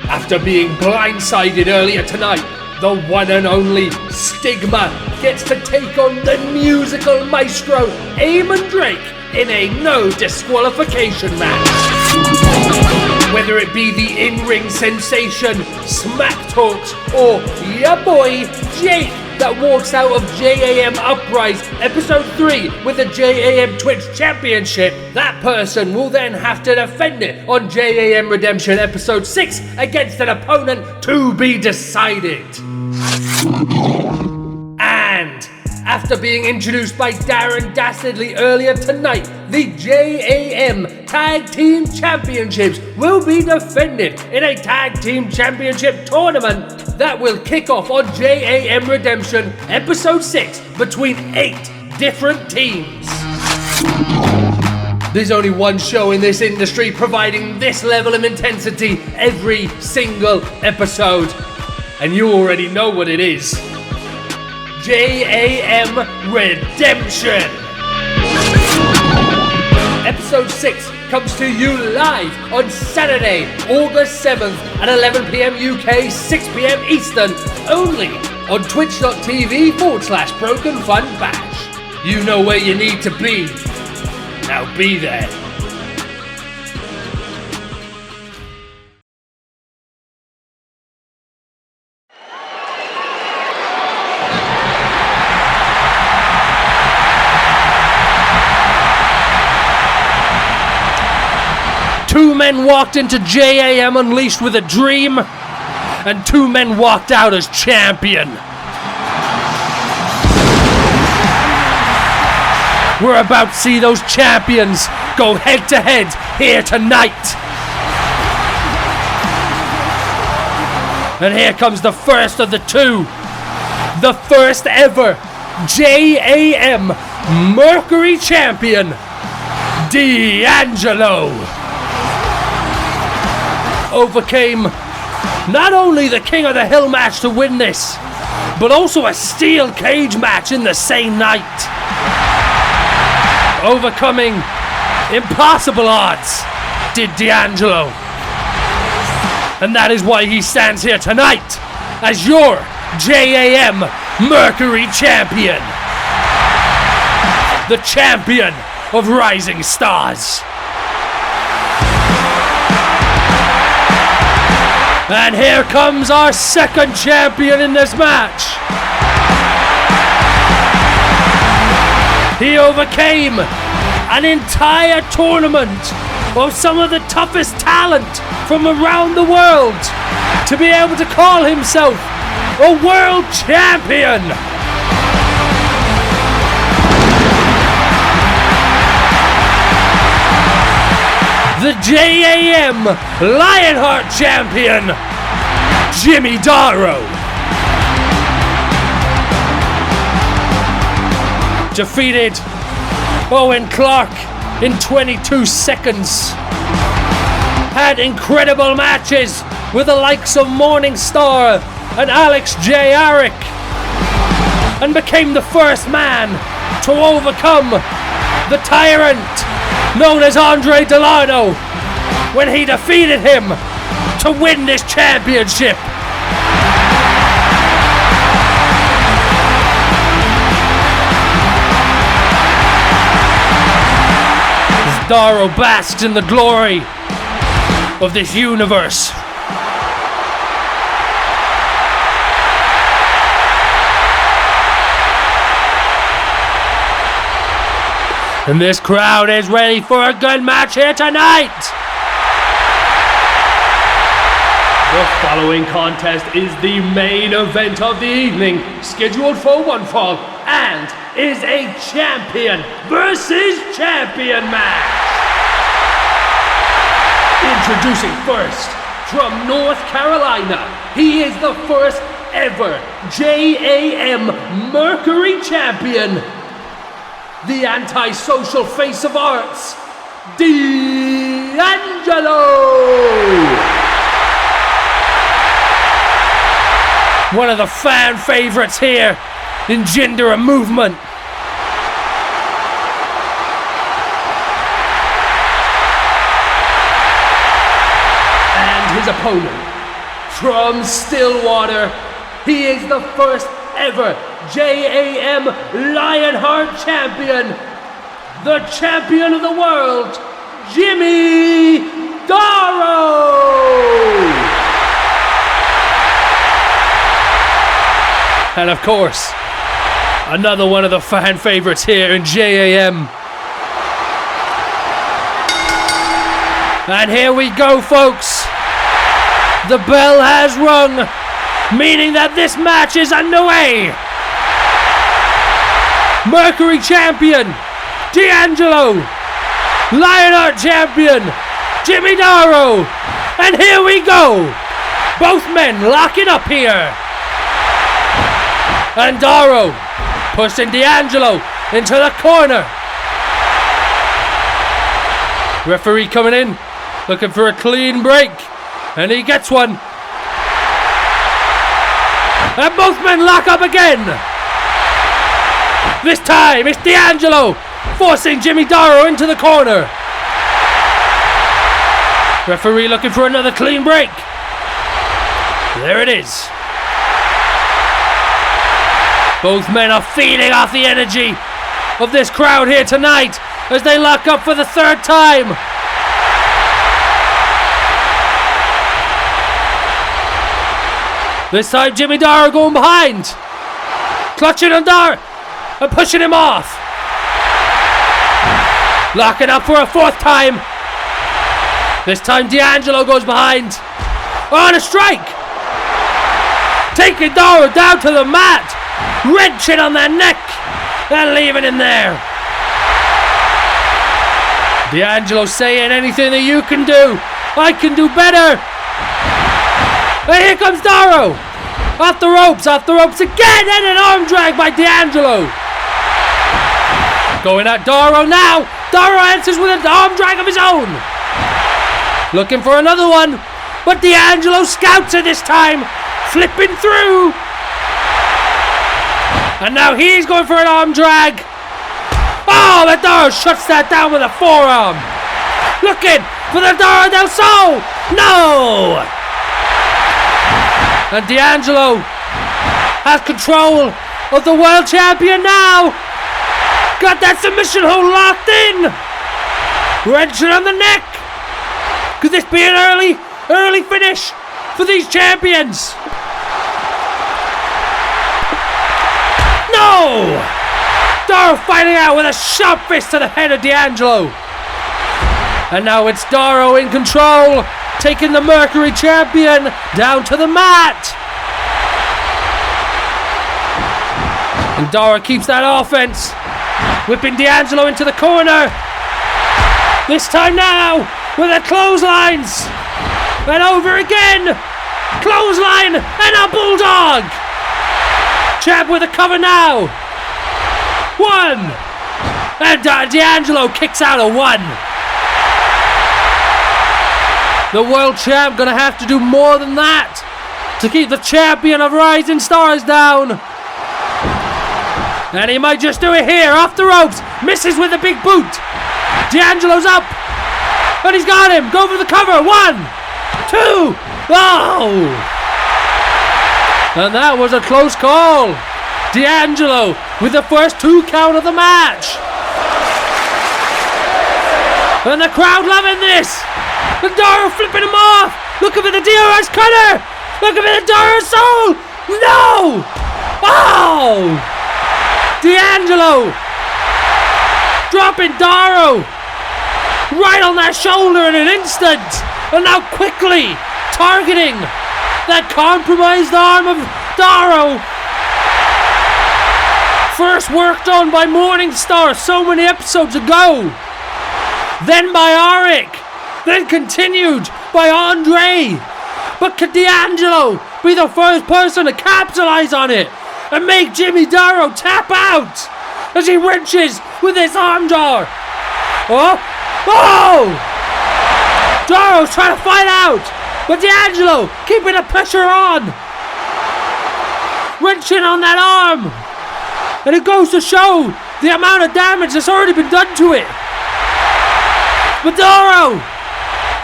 After being blindsided earlier tonight, the one and only Stigma gets to take on the musical maestro Eamon Drake in a no disqualification match. Whether it be the in-ring sensation SmackTalks or ya boy Jake that walks out of JAM Uprise Episode 3 with the JAM Twitch Championship, that person will then have to defend it on JAM Redemption Episode 6 against an opponent to be decided. And after being introduced by Darren Dastardly earlier tonight, the JAM Tag Team Championships will be defended in a Tag Team Championship tournament that will kick off on JAM Redemption Episode 6 between 8 different teams. There's only one show in this industry providing this level of intensity every single episode, and you already know what it is. JAM Redemption! Episode 6 comes to you live on Saturday, August 7th at 11 PM UK, 6 PM Eastern, only on twitch.tv/Broken Fun Bash. You know where you need to be. Now be there. men walked into JAM Unleashed with a dream, and 2 men walked out as champion. We're about to see those champions go head to head here tonight. And here comes the first of the 2. The first ever JAM Mercury Champion, D'Angelo. Overcame not only the King of the Hill match to win this, but also a steel cage match in the same night. Overcoming impossible odds did D'Angelo. And that is why he stands here tonight as your JAM Mercury Champion. The champion of Rising Stars. And here comes our second champion in this match. He overcame an entire tournament of some of the toughest talent from around the world to be able to call himself a world champion. The JAM Lionheart champion, Jimmy Daro. Defeated Owen Clark in 22 seconds. Had incredible matches with the likes of Morningstar and Alex J. Arick, and became the first man to overcome the tyrant known as Andre Delano when he defeated him to win this championship. Daro basks in the glory of this universe. And this crowd is ready for a good match here tonight. The following contest is the main event of the evening, scheduled for one fall, and is a champion versus champion match. Introducing first, from North Carolina, he is the first ever JAM Mercury champion, the antisocial face of arts, D'Angelo. One of the fan favorites here in Gender and Movement. And his opponent, from Stillwater, he is the first ever JAM Lionheart champion, the champion of the world, Jimmy Daro. And of course, another one of the fan favorites here in JAM. And here we go, folks. The bell has rung, meaning that this match is underway. Mercury champion, D'Angelo. Lionheart champion, Jimmy Daro. And here we go. Both men locking up here. And Daro pushing D'Angelo into the corner. Referee coming in, looking for a clean break. And he gets one. And both men lock up again. This time it's D'Angelo forcing Jimmy Daro into the corner. Referee looking for another clean break. There it is. Both men are feeding off the energy of this crowd here tonight as they lock up for the third time. This time Jimmy Daro going behind. Clutching on Daro and pushing him off. Locking up for a fourth time. This time D'Angelo goes behind. On a strike. Taking Daro down to the mat. Wrenching on that neck. And leaving him there. D'Angelo saying, anything that you can do, I can do better. And here comes Daro. Off the ropes again. And an arm drag by D'Angelo. Going at Daro now. Daro answers with an arm drag of his own. Looking for another one. But D'Angelo scouts it this time. Flipping through. And now he's going for an arm drag. Oh, but Daro shuts that down with a forearm. Looking for the Daro del Sol. No. And D'Angelo has control of the world champion now. Got that submission hold locked in. Wrenching on the neck. Could this be an early finish for these champions? No! Daro fighting out with a sharp fist to the head of D'Angelo. And now it's Daro in control, taking the Mercury champion down to the mat. And Daro keeps that offense, whipping D'Angelo into the corner. This time now, with the clotheslines. And over again. Clothesline and a bulldog. Champ with a cover now. 1. And D'Angelo kicks out a 1. The world champ gonna have to do more than that to keep the champion of Rising Stars down. And he might just do it here, off the ropes. Misses with a big boot. D'Angelo's up. And he's got him. Go for the cover. 1, 2. Oh! And that was a close call. D'Angelo with the first 2 count of the match. And the crowd loving this. And Daro flipping him off. Looking for the DRS cutter. Looking for the Daro Soul. No! Oh! D'Angelo dropping Daro right on that shoulder in an instant. And now quickly targeting that compromised arm of Daro. First worked on by Morningstar so many episodes ago. Then by Arik. Then continued by Andre. But could D'Angelo be the first person to capitalize on it and make Jimmy Daro tap out as he wrenches with his armbar? Oh! Oh! Daro's trying to fight out, but D'Angelo keeping the pressure on. Wrenching on that arm. And it goes to show the amount of damage that's already been done to it. But Daro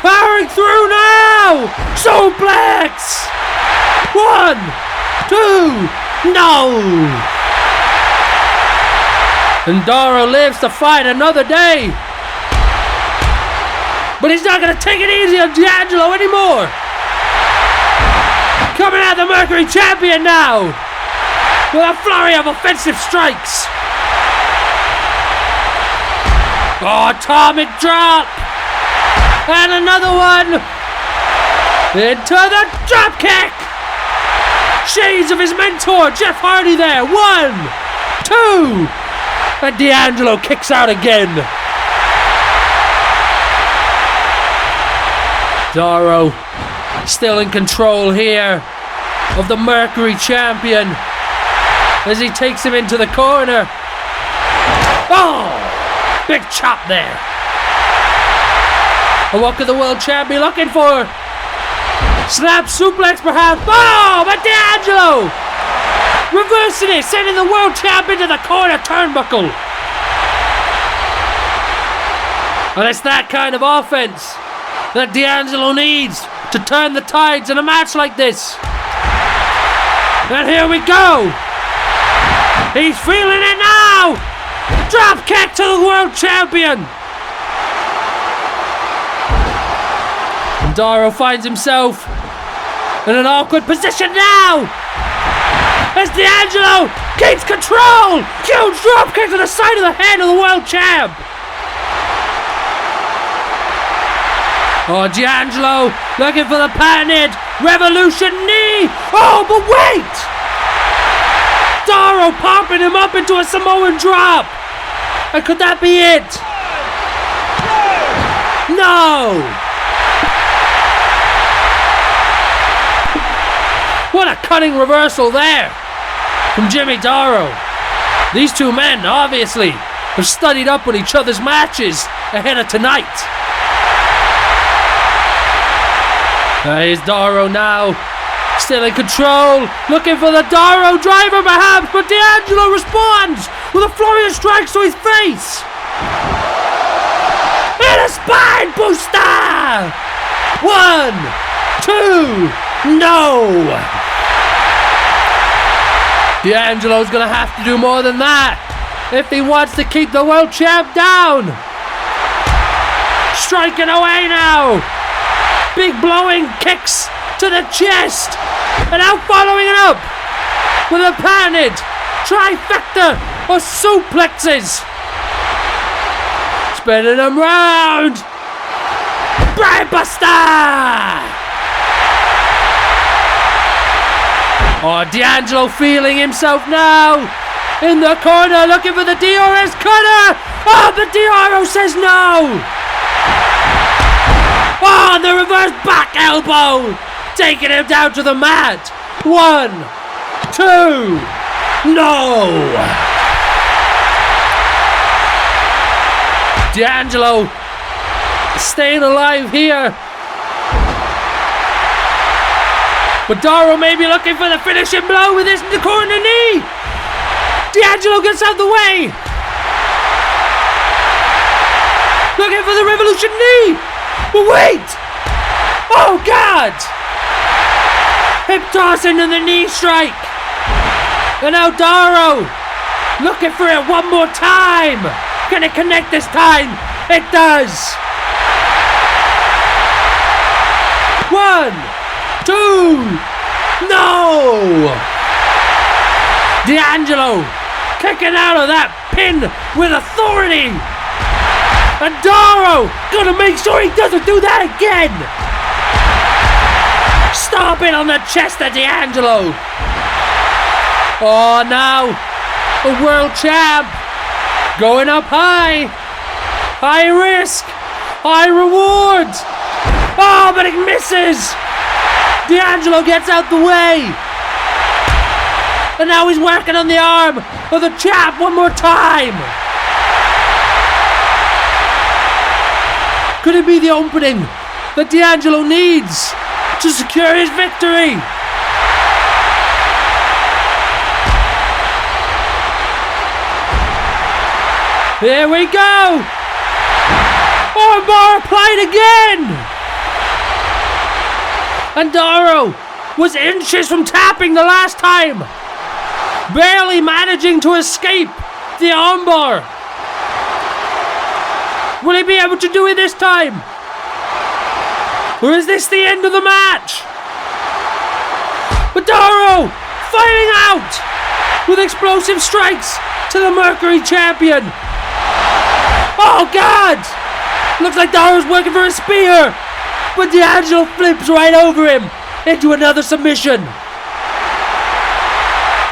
powering through now. Suplex. 1, 2. No. And Daro lives to fight another day. But he's not going to take it easy on D'Angelo anymore. Coming out the Mercury champion now. With a flurry of offensive strikes. Oh, atomic drop. And another one. Into the drop kick. Shades of his mentor, Jeff Hardy there. 1, 2. And D'Angelo kicks out again. Daro still in control here of the Mercury champion as he takes him into the corner. Oh! Big chop there. And what could the world champ be looking for? Snap suplex perhaps. Oh! But D'Angelo! Reversing it, sending the world champ into the corner turnbuckle. And it's that kind of offense that D'Angelo needs to turn the tides in a match like this. And here we go. He's feeling it now. Drop kick to the world champion. And Daro finds himself in an awkward position now. As D'Angelo keeps control. Huge drop kick to the side of the head of the world champ. Oh, D'Angelo looking for the patented Revolution knee. Oh, but wait! Daro popping him up into a Samoan drop. And could that be it? No! What a cunning reversal there from Jimmy Daro. These two men, obviously, have studied up on each other's matches ahead of tonight. Here's Daro now, still in control, looking for the Daro driver perhaps, but D'Angelo responds with a flurry of strikes to his face. And a spine booster! 1, 2, no! D'Angelo's gonna have to do more than that if he wants to keep the world champ down. Striking away now. Big blowing kicks to the chest. And now following it up with a patented trifecta of suplexes. Spinning them round. Brainbuster! Oh, D'Angelo feeling himself now. In the corner, looking for the DRS cutter. Oh, but Daro says no. Oh, the reverse back elbow. Taking him down to the mat. 1, 2, no. D'Angelo staying alive here. But Daro may be looking for the finishing blow with this in the corner knee. D'Angelo gets out of the way. Looking for the Revolution knee. But wait. Oh, God. Hip toss into the knee strike. And now Daro looking for it one more time. Can it connect this time? It does. 1, 2, no! D'Angelo kicking out of that pin with authority. And Daro gonna make sure he doesn't do that again. Stomping on the chest of D'Angelo. Oh, now the world champ going up high. High risk, high reward. Oh, but it misses. D'Angelo gets out the way. And now he's working on the arm of the champ one more time. Could it be the opening that D'Angelo needs to secure his victory? Here we go. Armbar applied again. And Daro was inches from tapping the last time. Barely managing to escape the armbar. Will he be able to do it this time? Or is this the end of the match? But Daro firing out with explosive strikes to the Mercury champion. Oh, God! Looks like Daro's working for a spear. But D'Angelo flips right over him into another submission.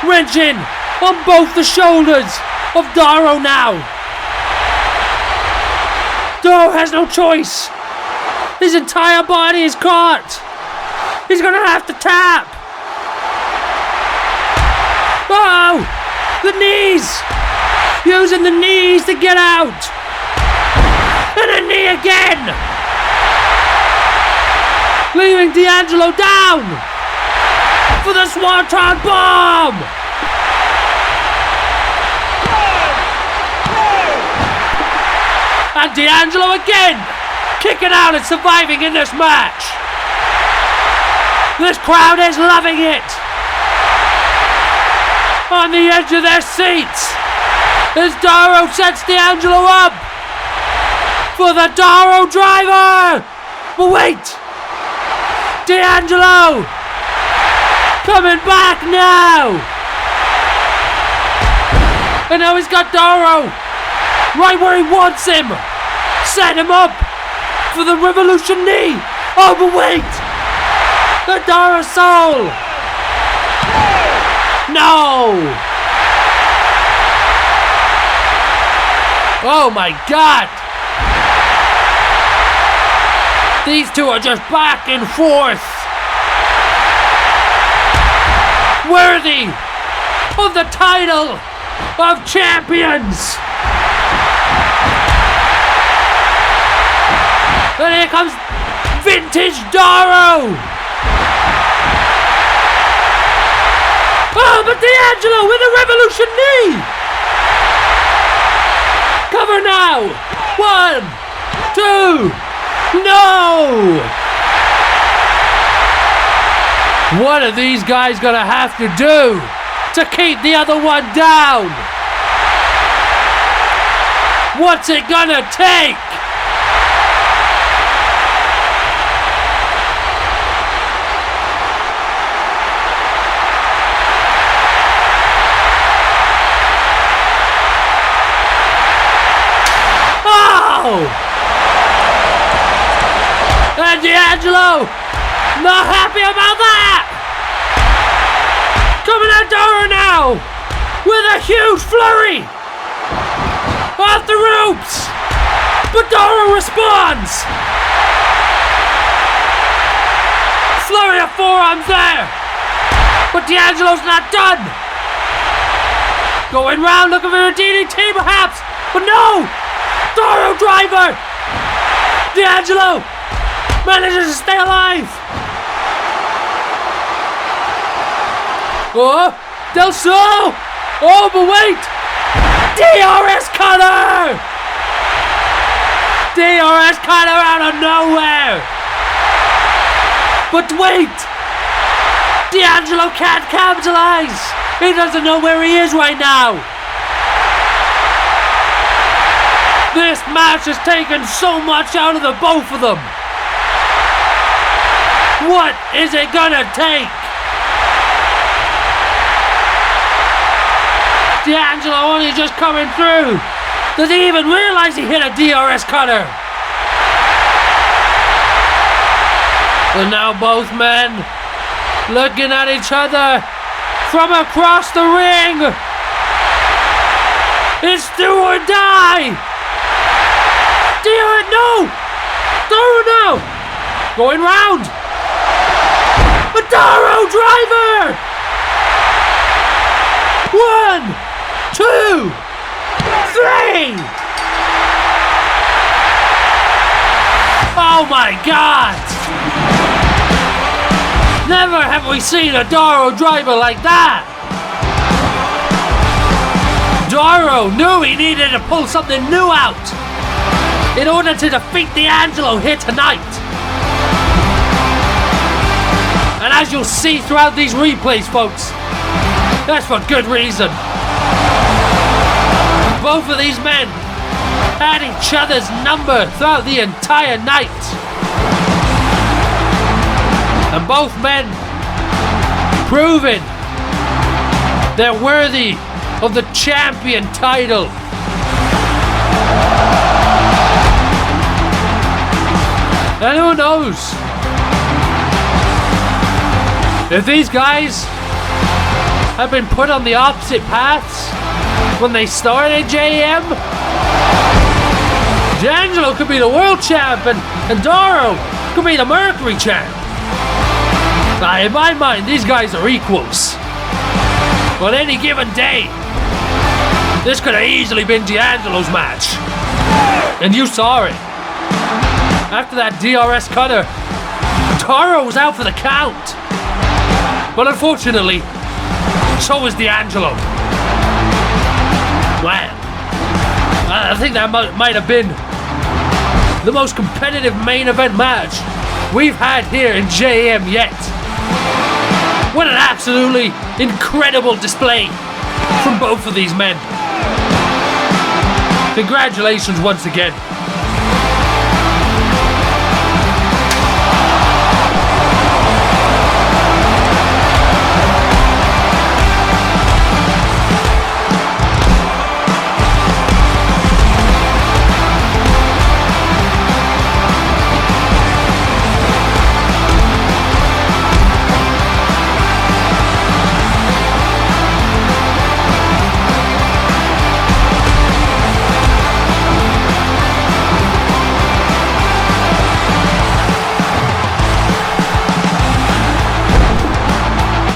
Wrenching on both the shoulders of Daro now. Daro has no choice. His entire body is caught. He's gonna have to tap. Oh! The knees! Using the knees to get out. And a knee again! Leaving D'Angelo down for the Swanton Bomb! And D'Angelo again kicking out and surviving in this match. This crowd is loving it. On the edge of their seats as Daro sets D'Angelo up for the Daro driver. But wait, D'Angelo coming back now. And now he's got Daro right where he wants him. Set him up for the Revolution knee. Oh, but wait! The Daro Soul! No! Oh my God! These two are just back and forth. Worthy of the title of champions. And here comes Vintage Daro. Oh, but D'Angelo with a Revolution knee. Cover now. 1, 2. No! What are these guys gonna have to do to keep the other one down? What's it gonna take? Oh! And D'Angelo, not happy about that! Coming at Daro now, with a huge flurry! Off the ropes! But Daro responds! Flurry of forearms there! But D'Angelo's not done! Going round looking for a DDT perhaps! But no! Daro driver! D'Angelo manages to stay alive! Oh! Del Sol! Oh, but wait! DRS cutter! DRS cutter out of nowhere! But wait! D'Angelo can't capitalize! He doesn't know where he is right now! This match has taken so much out of the both of them! What is it gonna take? D'Angelo only just coming through. Does he even realize he hit a DRS cutter? And now both men looking at each other from across the ring. It's do or die. No! Daro now! Going round! A Daro driver! 1, 2, 3! Oh my God! Never have we seen a Daro driver like that! Daro knew he needed to pull something new out in order to defeat D'Angelo here tonight. And as you'll see throughout these replays, folks, that's for good reason. Both of these men had each other's number throughout the entire night. And both men proving they're worthy of the champion title. And who knows? If these guys have been put on the opposite paths when they started JM, D'Angelo could be the world champ and Daro could be the Mercury champ. In my mind, these guys are equals. On any given day, this could have easily been D'Angelo's match. And you saw it. After that DRS cutter, Daro was out for the count. But unfortunately, so was D'Angelo. Wow. I think that might have been the most competitive main event match we've had here in JM yet. What an absolutely incredible display from both of these men. Congratulations once again.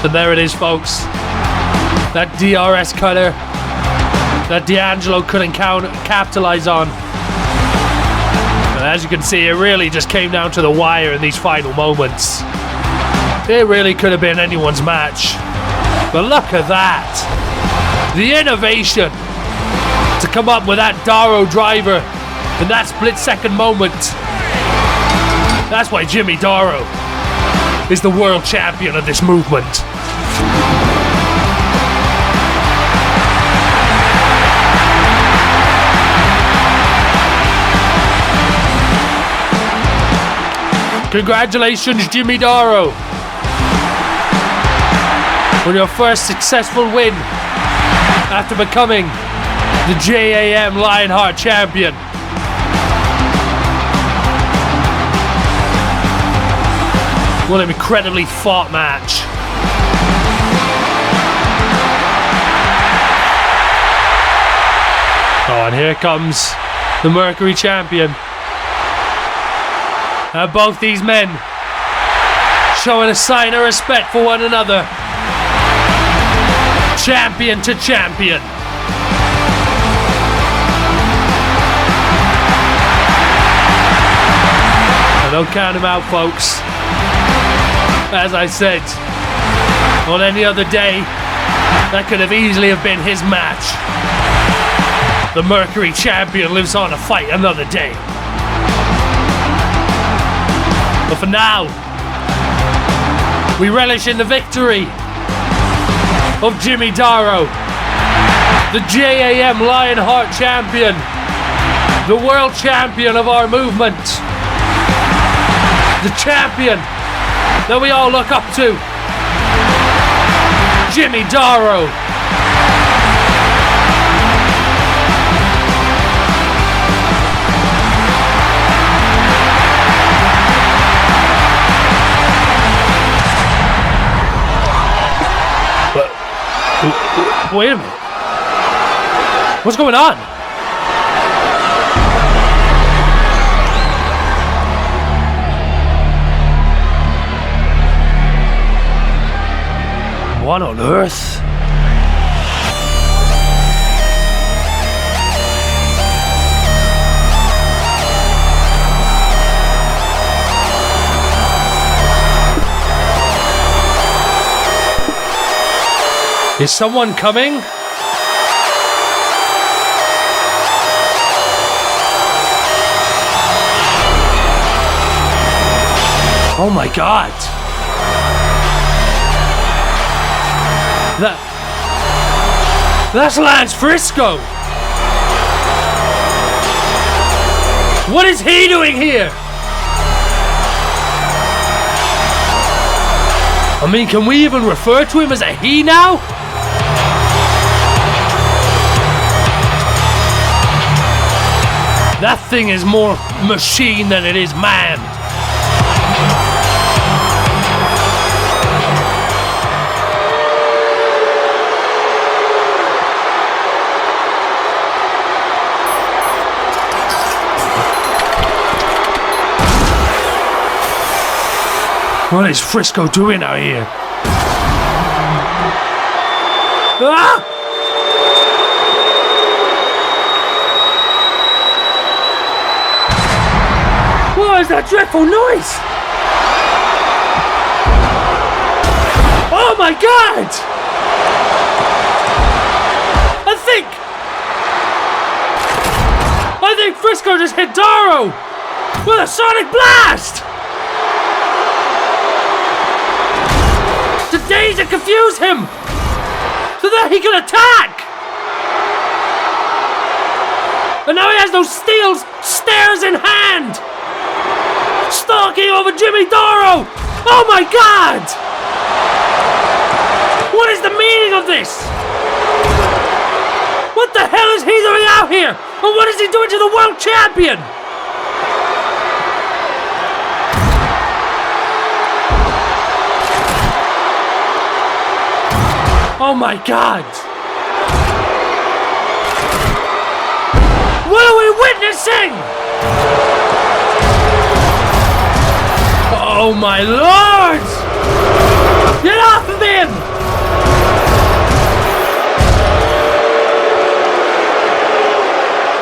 And there it is, folks. That DRS cutter that D'Angelo couldn't capitalize on. And as you can see, it really just came down to the wire in these final moments. It really could have been anyone's match. But look at that. The innovation to come up with that Daro driver in that split-second moment. That's why Jimmy Daro is the world champion of this movement. Congratulations, Jimmy Daro, on your first successful win after becoming the JAM Lionheart champion. What an incredibly fought match. Oh, and here comes the Mercury champion. Both these men showing a sign of respect for one another. Champion to champion. And don't count him out, folks. As I said, on any other day, that could have easily have been his match. The Mercury champion lives on to fight another day. But for now, we relish in the victory of Jimmy Daro, the JAM Lionheart champion, the world champion of our movement, the champion that we all look up to, Jimmy Daro. Wait a minute. What's going on? What on earth? Is someone coming? Oh my God. That's Lance Frisco. What is he doing here? I mean, can we even refer to him as a he now? That thing is more machine than it is man. What is Frisco doing out here? Ah! What is that dreadful noise? Oh my God! I think Frisco just hit Daro with a sonic blast! To daze and confuse him so that he can attack! And now he has those steel stairs in hand! Stalking over Jimmy Daro! Oh my God! What is the meaning of this? What the hell is he doing out here? And what is he doing to the world champion? Oh my God! What are we witnessing? Oh my Lord! It Get off of him!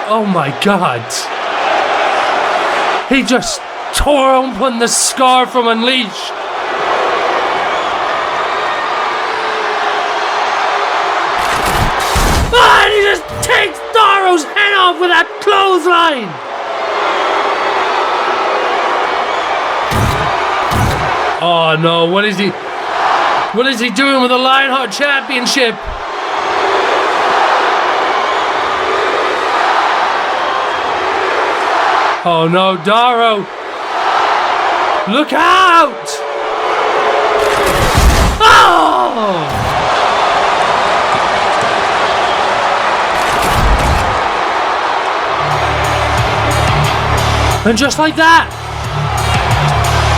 Oh my god. He just tore open the scar from Unleashed. And he just takes Daro's head off with that clothesline! Oh no, what is he doing with the Lionheart Championship? Oh no, Daro! Look out! Oh! And just like that,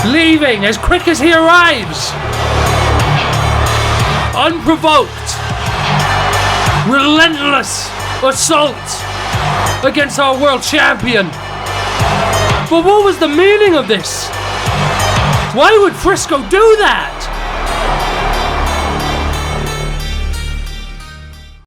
leaving as quick as he arrives, unprovoked, relentless assault against our world champion. But what was the meaning of this? Why would Frisco do that?